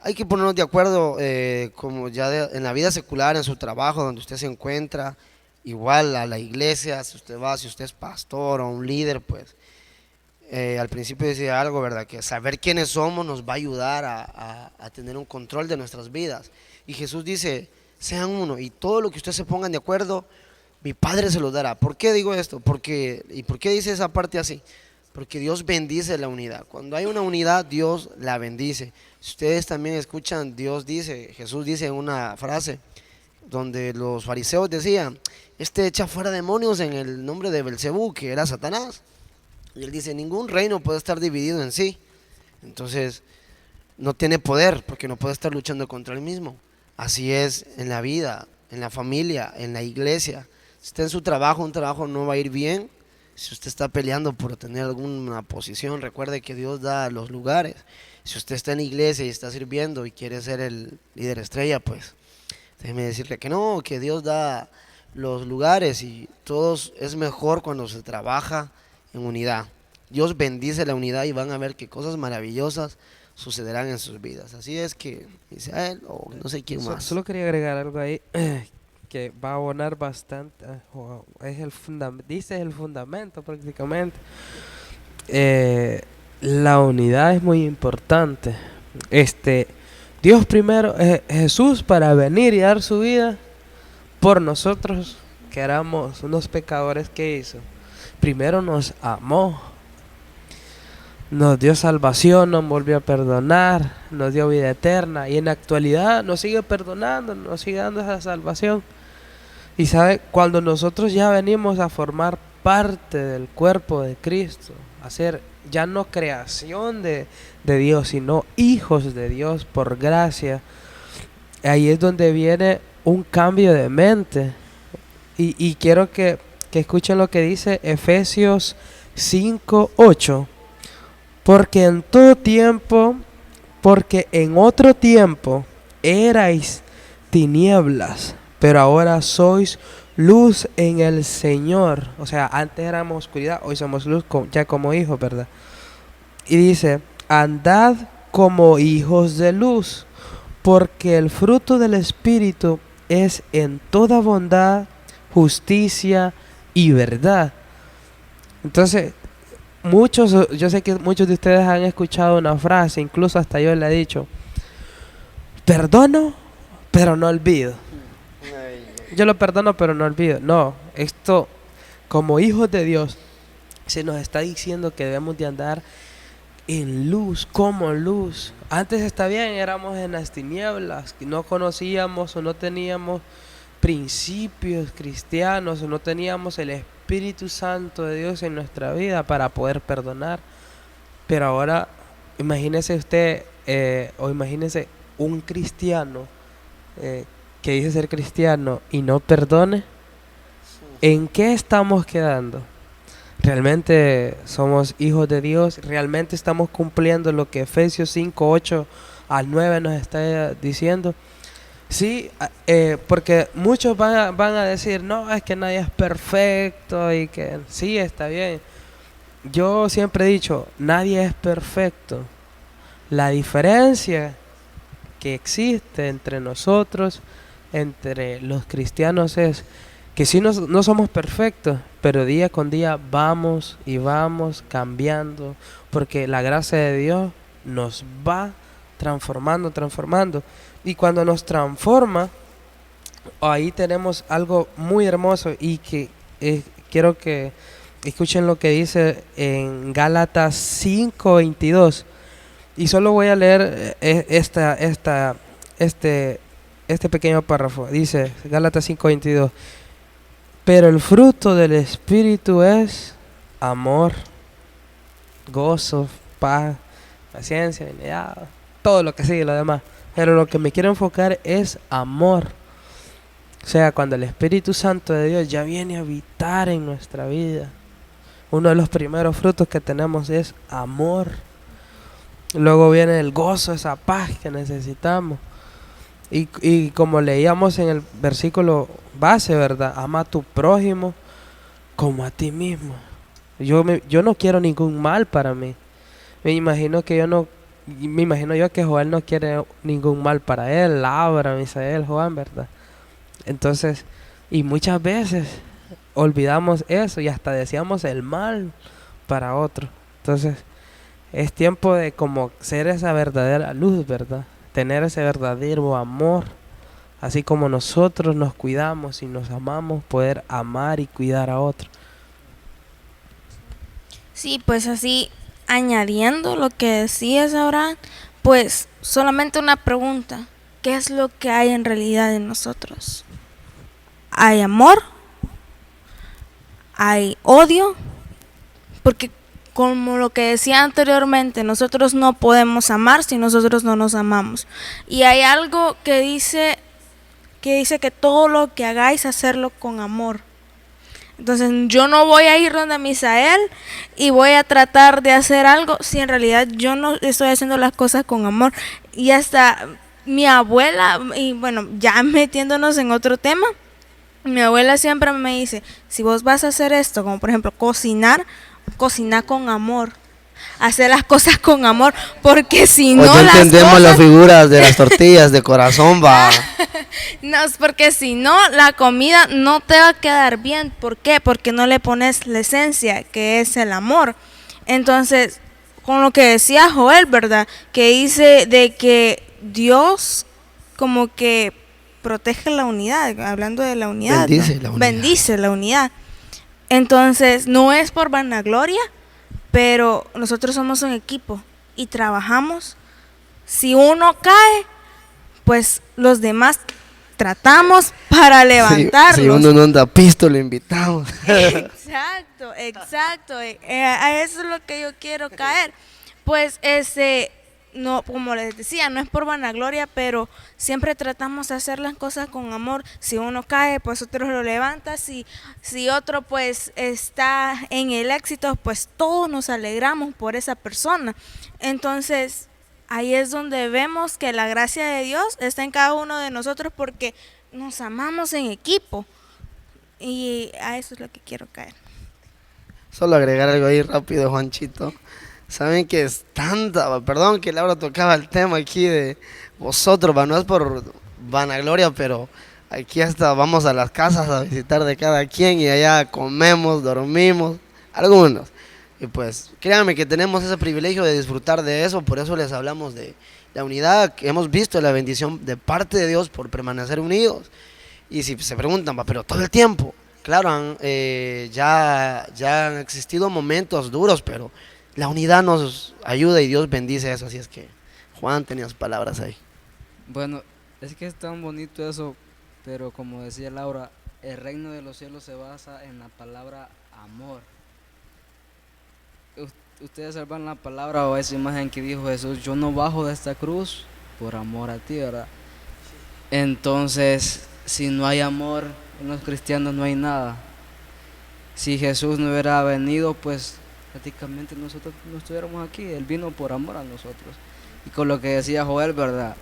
hay que ponernos de acuerdo, como ya en la vida secular, en su trabajo, donde usted se encuentra, igual a la iglesia, si usted va, si usted es pastor o un líder, pues al principio decía algo, ¿verdad? Que saber quiénes somos nos va a ayudar a tener un control de nuestras vidas. Y Jesús dice, sean uno, y todo lo que ustedes se pongan de acuerdo, mi Padre se lo dará. ¿Por qué digo esto? ¿Y por qué dice esa parte así? Porque Dios bendice la unidad. Cuando hay una unidad, Dios la bendice. Si ustedes también escuchan, Jesús dice en una frase, donde los fariseos decían, echa fuera demonios en el nombre de Belcebú, que era Satanás. Y él dice, ningún reino puede estar dividido en sí. Entonces, no tiene poder, porque no puede estar luchando contra él mismo. Así es en la vida, en la familia, en la iglesia. Si está en su trabajo, un trabajo no va a ir bien. Si usted está peleando por tener alguna posición, recuerde que Dios da los lugares. Si usted está en la iglesia y está sirviendo y quiere ser el líder estrella, pues déjeme decirle que no, que Dios da los lugares, y todos es mejor cuando se trabaja en unidad. Dios bendice la unidad y van a ver que cosas maravillosas sucederán en sus vidas. Así es que, dice a él, o no sé quién más. Solo quería agregar algo ahí que va a abonar bastante. Dice el fundamento prácticamente. La unidad es muy importante. Dios primero, Jesús, para venir y dar su vida por nosotros, que éramos unos pecadores, que hizo. Primero nos amó, nos dio salvación, nos volvió a perdonar, nos dio vida eterna, y en la actualidad nos sigue perdonando, nos sigue dando esa salvación. Y sabe, cuando nosotros ya venimos a formar parte del cuerpo de Cristo, a ser ya no creación de Dios, sino hijos de Dios por gracia, ahí es donde viene un cambio de mente. Y quiero que escuchen lo que dice Efesios 5:8. Porque en otro tiempo erais tinieblas, pero ahora sois luz en el Señor. O sea, antes éramos oscuridad, hoy somos luz ya como hijos, ¿verdad? Y dice, andad como hijos de luz, porque el fruto del Espíritu es en toda bondad, justicia y verdad. Entonces, yo sé que muchos de ustedes han escuchado una frase, incluso hasta yo le he dicho, perdono, pero no olvido. Yo lo perdono, pero no olvido. No, esto, como hijos de Dios, se nos está diciendo que debemos de andar en luz, como luz. Antes está bien, éramos en las tinieblas, no conocíamos o no teníamos principios cristianos o no teníamos el Espíritu Santo de Dios en nuestra vida para poder perdonar. Pero ahora, imagínese usted, o imagínese un cristiano que dice ser cristiano y no perdone. ¿En qué estamos quedando? ¿Realmente somos hijos de Dios? ¿Realmente estamos cumpliendo lo que Efesios 5, 8 al 9 nos está diciendo? Sí, porque muchos van a decir, no, es que nadie es perfecto y que sí, está bien. Yo siempre he dicho, nadie es perfecto. La diferencia que existe entre nosotros, entre los cristianos, es que sí no somos perfectos, pero día con día vamos y vamos cambiando, porque la gracia de Dios nos va transformando. Y cuando nos transforma, ahí tenemos algo muy hermoso y que quiero que escuchen lo que dice en Gálatas 5:22. Y solo voy a leer este pequeño párrafo. Dice Gálatas 5:22. Pero el fruto del Espíritu es amor, gozo, paz, paciencia, benignidad, todo lo que sigue lo demás. Pero lo que me quiero enfocar es amor. O sea, cuando el Espíritu Santo de Dios ya viene a habitar en nuestra vida, uno de los primeros frutos que tenemos es amor. Luego viene el gozo, esa paz que necesitamos. Y como leíamos en el versículo base, ¿verdad? Ama a tu prójimo como a ti mismo. Yo no quiero ningún mal para mí. Me imagino yo que Joel no quiere ningún mal para él, Laura, Misael, Juan, ¿verdad? Entonces, y muchas veces olvidamos eso y hasta deseamos el mal para otro. Entonces, es tiempo de como ser esa verdadera luz, ¿verdad? Tener ese verdadero amor, así como nosotros nos cuidamos y nos amamos, poder amar y cuidar a otros. Sí, pues así, añadiendo lo que decías ahora, pues solamente una pregunta. ¿Qué es lo que hay en realidad en nosotros? ¿Hay amor? ¿Hay odio? Porque como lo que decía anteriormente, nosotros no podemos amar si nosotros no nos amamos. Y hay algo que dice que todo lo que hagáis, hacerlo con amor. Entonces yo no voy a ir donde Misael y voy a tratar de hacer algo si en realidad yo no estoy haciendo las cosas con amor. Y hasta mi abuela, y bueno, ya metiéndonos en otro tema, mi abuela siempre me dice, si vos vas a hacer esto, como por ejemplo cocinar, cocina con amor. Hacer las cosas con amor, porque si no ya las entendemos cosas... las figuras de las tortillas de corazón, va. No, es porque si no, la comida no te va a quedar bien. ¿Por qué? Porque no le pones la esencia, que es el amor. Entonces, con lo que decía Joel, ¿verdad? Que dice de que Dios como que protege la unidad, hablando de la unidad. Bendice, ¿no? la unidad. Bendice la unidad. Entonces, no es por vanagloria, pero nosotros somos un equipo y trabajamos. Si uno cae, pues los demás tratamos para levantarlos. Si uno no anda pisto, lo invitamos. Exacto. A eso es lo que yo quiero caer. Pues no, como les decía, no es por vanagloria, pero siempre tratamos de hacer las cosas con amor. Si uno cae, pues otro lo levanta. Si otro pues está en el éxito, pues todos nos alegramos por esa persona. Entonces, ahí es donde vemos que la gracia de Dios está en cada uno de nosotros porque nos amamos en equipo. Y a eso es lo que quiero caer. Solo agregar algo ahí rápido, Juanchito. Saben que es tanta, perdón que Laura tocaba el tema aquí de vosotros, no es por vanagloria, pero aquí hasta vamos a las casas a visitar de cada quien y allá comemos, dormimos. algunos. Y pues créanme que tenemos ese privilegio de disfrutar de eso, por eso les hablamos de la unidad, que hemos visto la bendición de parte de Dios por permanecer unidos. Y si se preguntan, "Va, pero todo el tiempo", claro, ya han existido momentos duros, pero la unidad nos ayuda y Dios bendice eso. Así es que Juan tenía sus palabras ahí. Bueno, es que es tan bonito eso, pero como decía Laura, el reino de los cielos se basa en la palabra amor. Ustedes salvan la palabra o esa imagen que dijo Jesús, yo no bajo de esta cruz por amor a ti, ¿verdad? Entonces, si no hay amor en los cristianos no hay nada. Si Jesús no hubiera venido, pues prácticamente nosotros no estuviéramos aquí. Él vino por amor a nosotros. Y con lo que decía Joel, ¿verdad?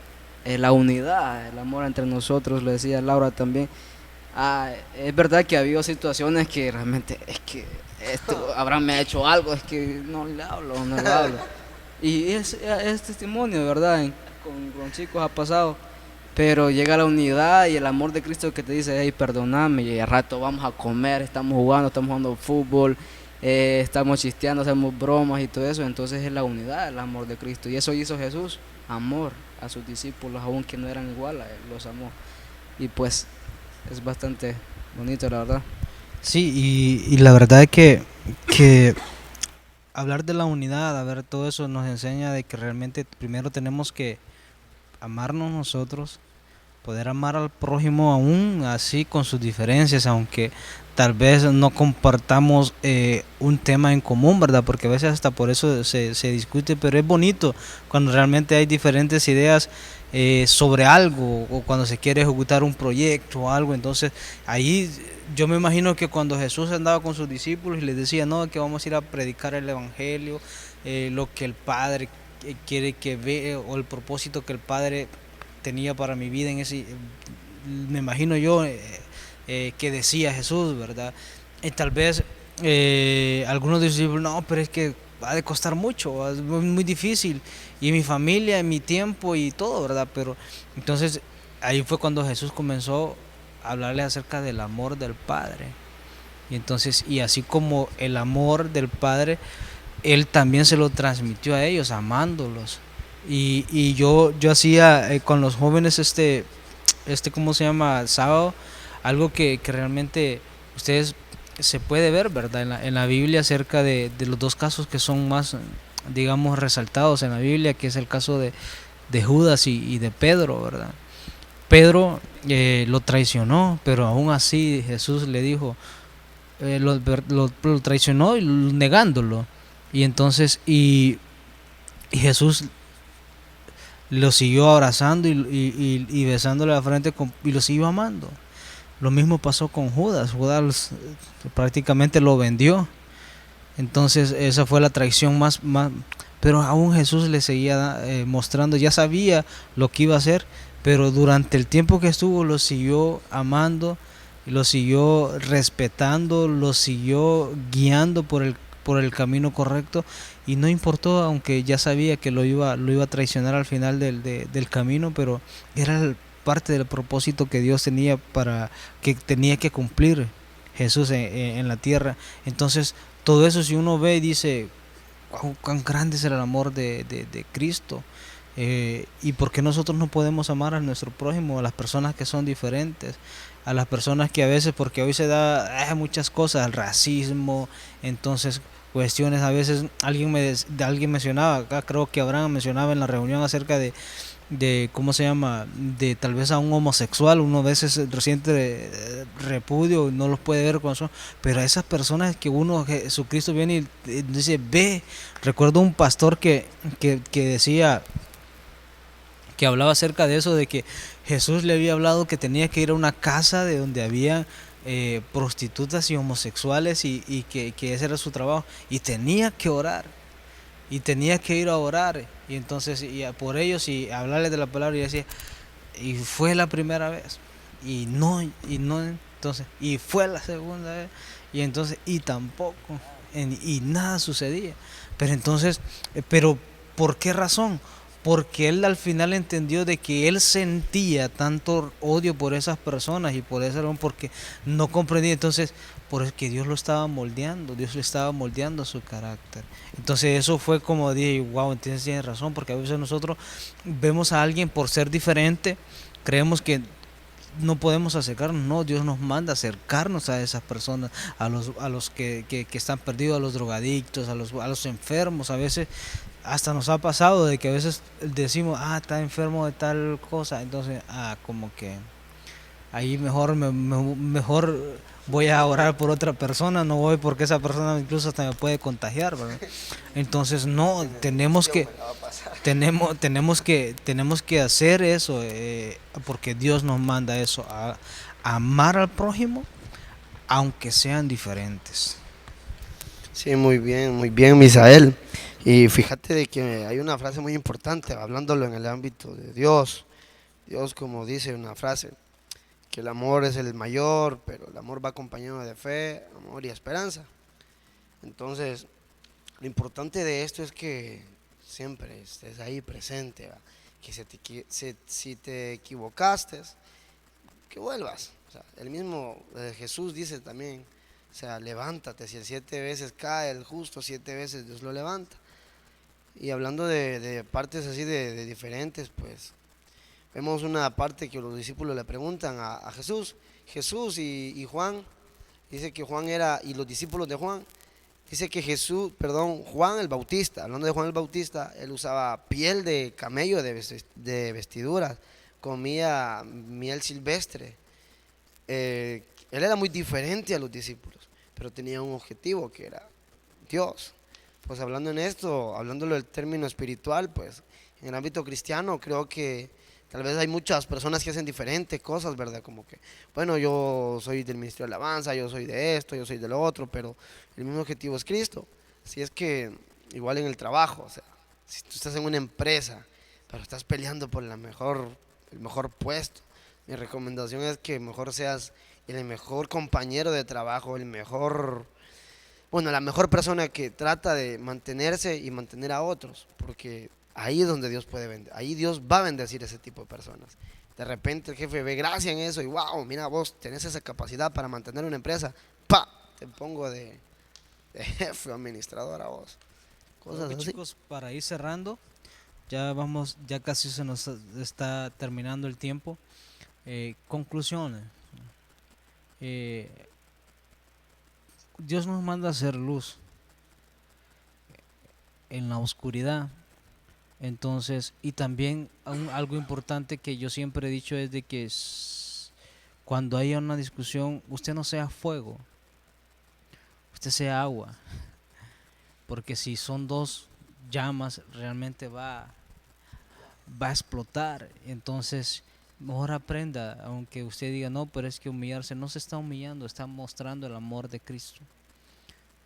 La unidad, el amor entre nosotros, lo decía Laura también. Es verdad que ha habido situaciones que realmente es que Abraham me ha hecho algo, es que no le hablo. Y es testimonio, ¿verdad? Con chicos ha pasado. Pero llega la unidad y el amor de Cristo que te dice, hey, perdóname, y al rato vamos a comer, estamos jugando fútbol, estamos chisteando, hacemos bromas y todo eso. Entonces es la unidad, el amor de Cristo. Y eso hizo Jesús, amor a sus discípulos, aunque no eran igual a él, los amó. Y pues es bastante bonito, la verdad. Sí, y la verdad es que hablar de la unidad, a ver, todo eso nos enseña de que realmente primero tenemos que amarnos nosotros, poder amar al prójimo aún así con sus diferencias, aunque tal vez no compartamos un tema en común, ¿verdad? Porque a veces hasta por eso se discute, pero es bonito cuando realmente hay diferentes ideas sobre algo, o cuando se quiere ejecutar un proyecto o algo. Entonces ahí yo me imagino que cuando Jesús andaba con sus discípulos y les decía, no, que vamos a ir a predicar el evangelio, lo que el Padre quiere que vea, o el propósito que el Padre tenía para mi vida en ese, me imagino yo que decía Jesús, ¿verdad? Y tal vez algunos de sus discípulos, no, pero es que va a costar mucho, es muy difícil, y mi familia, mi tiempo y todo, ¿verdad? Pero entonces ahí fue cuando Jesús comenzó a hablarle acerca del amor del Padre. Y entonces, y así como el amor del Padre, Él también se lo transmitió a ellos, amándolos. Y yo hacía con los jóvenes ¿cómo se llama? Sábado, algo que realmente ustedes se puede ver, ¿verdad? En la Biblia, acerca de los dos casos que son más, digamos, resaltados en la Biblia, que es el caso de Judas y de Pedro, ¿verdad? Pedro lo traicionó, pero aún así Jesús le dijo, lo traicionó negándolo. Y entonces, y Jesús lo siguió abrazando y besándole la frente y lo siguió amando. Lo mismo pasó con Judas. Judas prácticamente lo vendió. Entonces esa fue la traición más, pero aún Jesús le seguía mostrando, ya sabía lo que iba a hacer, pero durante el tiempo que estuvo lo siguió amando, lo siguió respetando, lo siguió guiando por el camino correcto, y no importó, aunque ya sabía que lo iba a traicionar al final del camino, pero era parte del propósito que Dios tenía que tenía que cumplir Jesús en la tierra. Entonces todo eso, si uno ve y dice, wow, cuán grande es el amor de Cristo, y por qué nosotros no podemos amar a nuestro prójimo, a las personas que son diferentes, a las personas que a veces, porque hoy se da muchas cosas, el racismo, entonces cuestiones, a veces alguien mencionaba acá, creo que Abraham mencionaba en la reunión acerca de ¿cómo se llama? De tal vez a un homosexual, uno a veces resiente repudio, no los puede ver con eso, pero a esas personas que Jesucristo viene y dice, ve. Recuerdo un pastor que decía, que hablaba acerca de eso, de que Jesús le había hablado que tenía que ir a una casa de donde había prostitutas y homosexuales, y que ese era su trabajo, y tenía que orar, y tenía que ir a orar, y entonces por ellos, y hablarles de la palabra, y decía, y fue la primera vez, y no, entonces, y fue la segunda vez, y entonces, y tampoco, y nada sucedía. Pero entonces, ¿por qué razón? porque él al final entendió de que él sentía tanto odio por esas personas y por ese porque no comprendía. Entonces, porque Dios lo estaba moldeando, Dios le estaba moldeando su carácter. Entonces eso fue como dije, wow, entonces tienes razón, porque a veces nosotros vemos a alguien por ser diferente, creemos que no podemos acercarnos. No, Dios nos manda acercarnos a esas personas, a los que están perdidos, a los drogadictos, a los enfermos. A veces hasta nos ha pasado de que a veces decimos, está enfermo de tal cosa, entonces, como que ahí mejor voy a orar por otra persona, no voy porque esa persona incluso hasta me puede contagiar, ¿verdad? Entonces no, tenemos que hacer eso, porque Dios nos manda eso, a amar al prójimo, aunque sean diferentes. Sí, muy bien, Misael. Y fíjate de que hay una frase muy importante, hablándolo en el ámbito de Dios. Dios, como dice una frase, que el amor es el mayor, pero el amor va acompañado de fe, amor y esperanza. Entonces, lo importante de esto es que siempre estés ahí presente, ¿va? Que si te equivocaste, que vuelvas. O sea, el mismo Jesús dice también, o sea, levántate, si 7 veces cae el justo, 7 veces Dios lo levanta. Y hablando de partes así de diferentes, pues vemos una parte que los discípulos le preguntan a Jesús. Jesús y Juan, dice que Juan era, y los discípulos de Juan, dice que Juan el Bautista, hablando de Juan el Bautista, él usaba piel de camello de vestiduras, comía miel silvestre. Él era muy diferente a los discípulos, pero tenía un objetivo que era Dios. Pues hablando en esto, hablándolo del término espiritual, pues en el ámbito cristiano creo que tal vez hay muchas personas que hacen diferentes cosas, ¿verdad? Como que, bueno, yo soy del ministerio de alabanza, yo soy de esto, yo soy de lo otro, pero el mismo objetivo es Cristo. Si es que, igual en el trabajo, o sea, si tú estás en una empresa, pero estás peleando por el mejor puesto, mi recomendación es que mejor seas el mejor compañero de trabajo, la mejor persona que trata de mantenerse y mantener a otros, porque ahí es donde Dios puede bendecir, ahí Dios va a bendecir a ese tipo de personas. De repente el jefe ve gracia en eso y wow, mira, vos tenés esa capacidad para mantener una empresa, te pongo de jefe o administrador a vos. Cosas así. Chicos, para ir cerrando, ya casi se nos está terminando el tiempo. Conclusiones. Dios nos manda a hacer luz en la oscuridad. Entonces, y también algo importante que yo siempre he dicho es de que cuando haya una discusión, usted no sea fuego, usted sea agua, porque si son dos llamas realmente va a explotar. Entonces mejor aprenda, aunque usted diga no, pero es que humillarse, no se está humillando, está mostrando el amor de Cristo.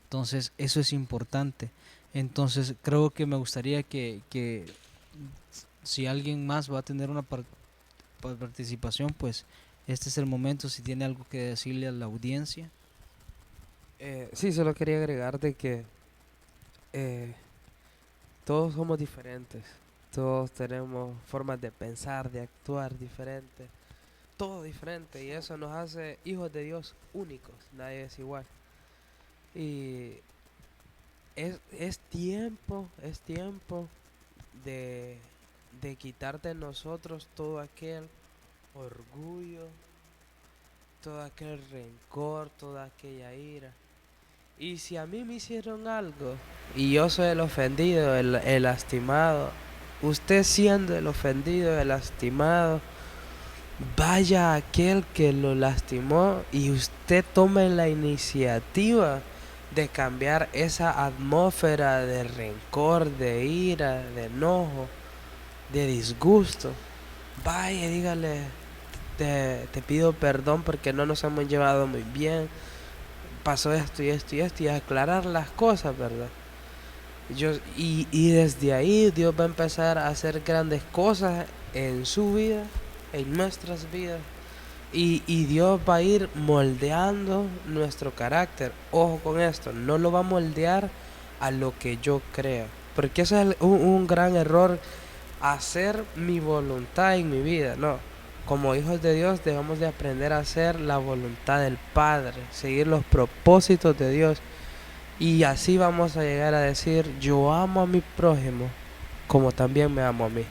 Entonces eso es importante. Entonces creo que me gustaría que si alguien más va a tener una participación, pues este es el momento, si tiene algo que decirle a la audiencia. Sí, solo quería agregar de que todos somos diferentes, todos tenemos formas de pensar, de actuar diferentes, todo diferente, y eso nos hace hijos de Dios únicos, nadie es igual. Y es tiempo de quitar de nosotros todo aquel orgullo, todo aquel rencor, toda aquella ira. Y si a mí me hicieron algo y yo soy el ofendido, el lastimado, usted siendo el ofendido, el lastimado, vaya a aquel que lo lastimó y usted tome la iniciativa de cambiar esa atmósfera de rencor, de ira, de enojo, de disgusto. Vaya, dígale, te pido perdón porque no nos hemos llevado muy bien, pasó esto y esto y esto, y aclarar las cosas, ¿verdad? Y desde ahí Dios va a empezar a hacer grandes cosas en su vida, en nuestras vidas, y Dios va a ir moldeando nuestro carácter. Ojo con esto, no lo va a moldear a lo que yo creo, porque ese es un gran error hacer mi voluntad en mi vida, no. Como hijos de Dios debemos de aprender a hacer la voluntad del Padre, seguir los propósitos de Dios. Y así vamos a llegar a decir, yo amo a mi prójimo como también me amo a mí.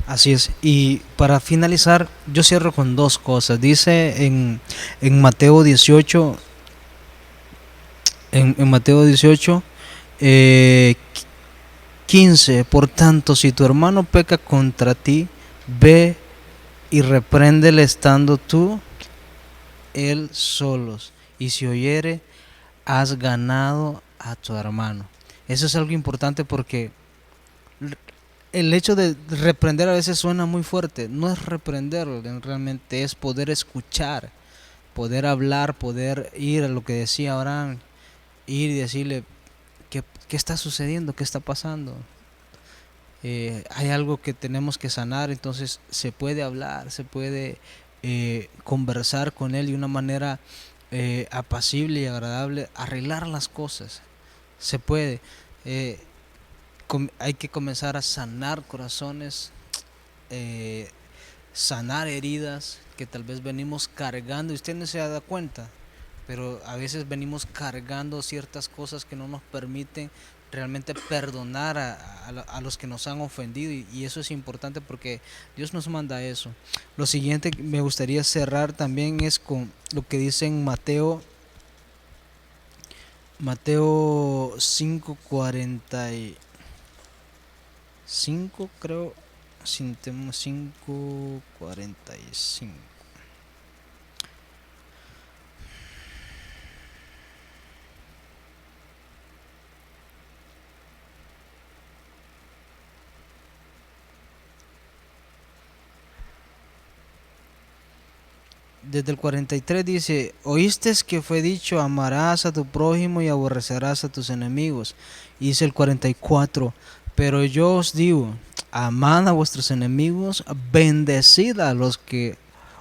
Así es. Y para finalizar, yo cierro con dos cosas. Dice en Mateo 18, en Mateo 18, 15, por tanto, si tu hermano peca contra ti, ve y repréndele estando tú, él solos. Y si oyere, has ganado a tu hermano. Eso es algo importante porque el hecho de reprender a veces suena muy fuerte. No es reprender, realmente es poder escuchar, poder hablar, poder ir a lo que decía Abraham, ir y decirle qué está sucediendo, qué está pasando. Hay algo que tenemos que sanar, entonces se puede hablar, se puede conversar con él de una manera apacible y agradable, arreglar las cosas. Se puede. Hay que comenzar a sanar corazones, sanar heridas que tal vez venimos cargando y usted no se da cuenta, pero a veces venimos cargando ciertas cosas que no nos permiten realmente perdonar a los que nos han ofendido, y eso es importante porque Dios nos manda eso. Lo siguiente que me gustaría cerrar también es con lo que dice en Mateo 5:45, creo, 5:45. Desde el 43 dice, oíste que fue dicho, amarás a tu prójimo y aborrecerás a tus enemigos. Y dice el 44, pero yo os digo, amad a vuestros enemigos, bendecid a los que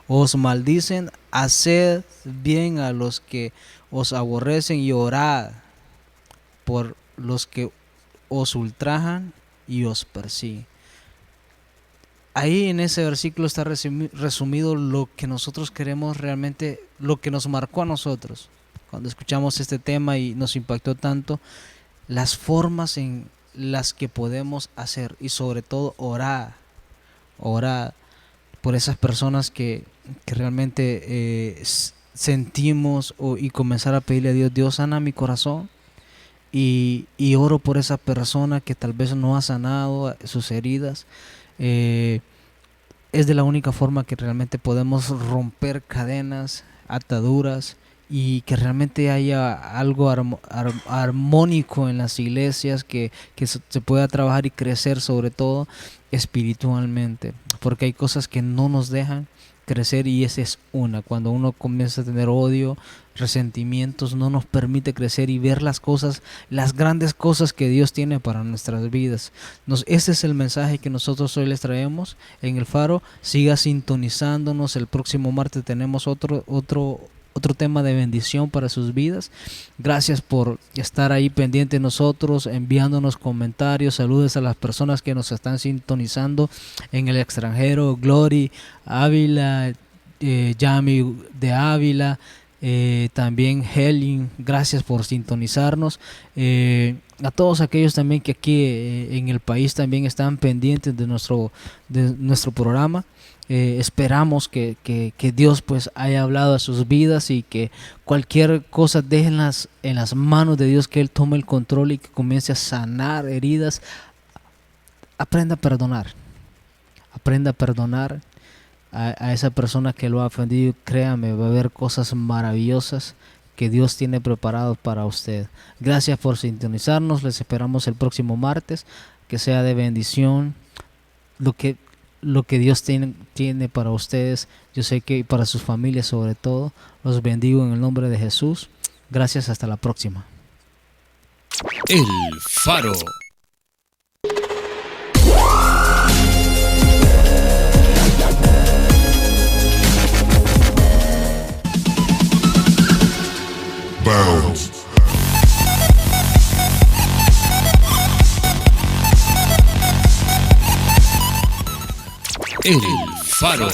os maldicen, haced bien a los que os aborrecen y orad por los que os ultrajan y os persiguen. Ahí en ese versículo está resumido lo que nosotros queremos realmente, lo que nos marcó a nosotros cuando escuchamos este tema y nos impactó tanto, las formas en las que podemos hacer y sobre todo orar por esas personas que realmente sentimos y comenzar a pedirle a Dios, Dios sana mi corazón, y oro por esa persona que tal vez no ha sanado sus heridas. Es de la única forma que realmente podemos romper cadenas, ataduras, y que realmente haya algo armónico en las iglesias, que se pueda trabajar y crecer, sobre todo espiritualmente, porque hay cosas que no nos dejan crecer, y esa es una. Cuando uno comienza a tener odio, resentimientos, no nos permite crecer y ver las cosas, las grandes cosas que Dios tiene para nuestras vidas. Ese es el mensaje que nosotros hoy les traemos en el Faro. Siga sintonizándonos. El próximo martes tenemos otro tema de bendición para sus vidas. Gracias por estar ahí pendiente de nosotros, enviándonos comentarios. Saludos a las personas que nos están sintonizando en el extranjero. Glory Ávila, Yami de Ávila, también Helen, gracias por sintonizarnos. A todos aquellos también que aquí en el país también están pendientes de nuestro programa. Esperamos que Dios pues haya hablado a sus vidas, y que cualquier cosa déjenlas en las manos de Dios, que Él tome el control y que comience a sanar heridas. Aprenda a perdonar a esa persona que lo ha ofendido. Créame, va a haber cosas maravillosas que Dios tiene preparado para usted. Gracias por sintonizarnos. Les esperamos el próximo martes. Que sea de bendición lo que Dios tiene para ustedes. Yo sé que para sus familias sobre todo. Los bendigo en el nombre de Jesús. Gracias, hasta la próxima. El Faro. Bounds. El Faro.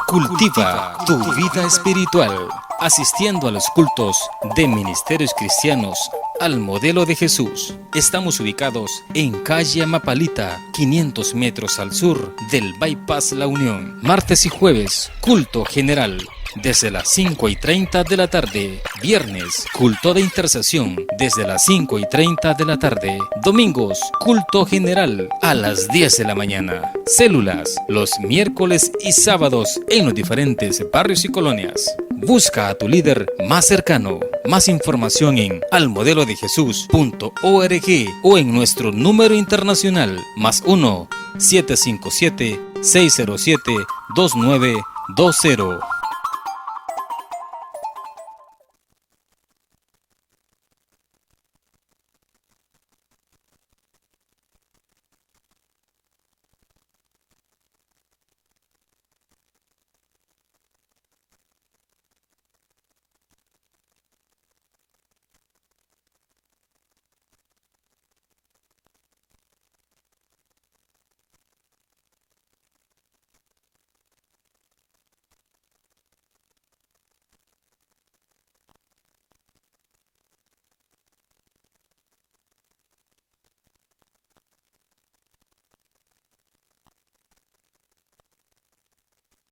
Cultiva tu vida espiritual, asistiendo a los cultos de Ministerios Cristianos al modelo de Jesús. Estamos ubicados en calle Amapalita, 500 metros al sur del Bypass La Unión. Martes y jueves, culto general, desde las 5:30 de la tarde. Viernes, culto de intercesión, desde las 5:30 de la tarde. Domingos, culto general, a las 10 de la mañana. Células, los miércoles y sábados en los diferentes barrios y colonias. Busca a tu líder más cercano. Más información en almodelodejesús.org o en nuestro número internacional +1 757 607 2920.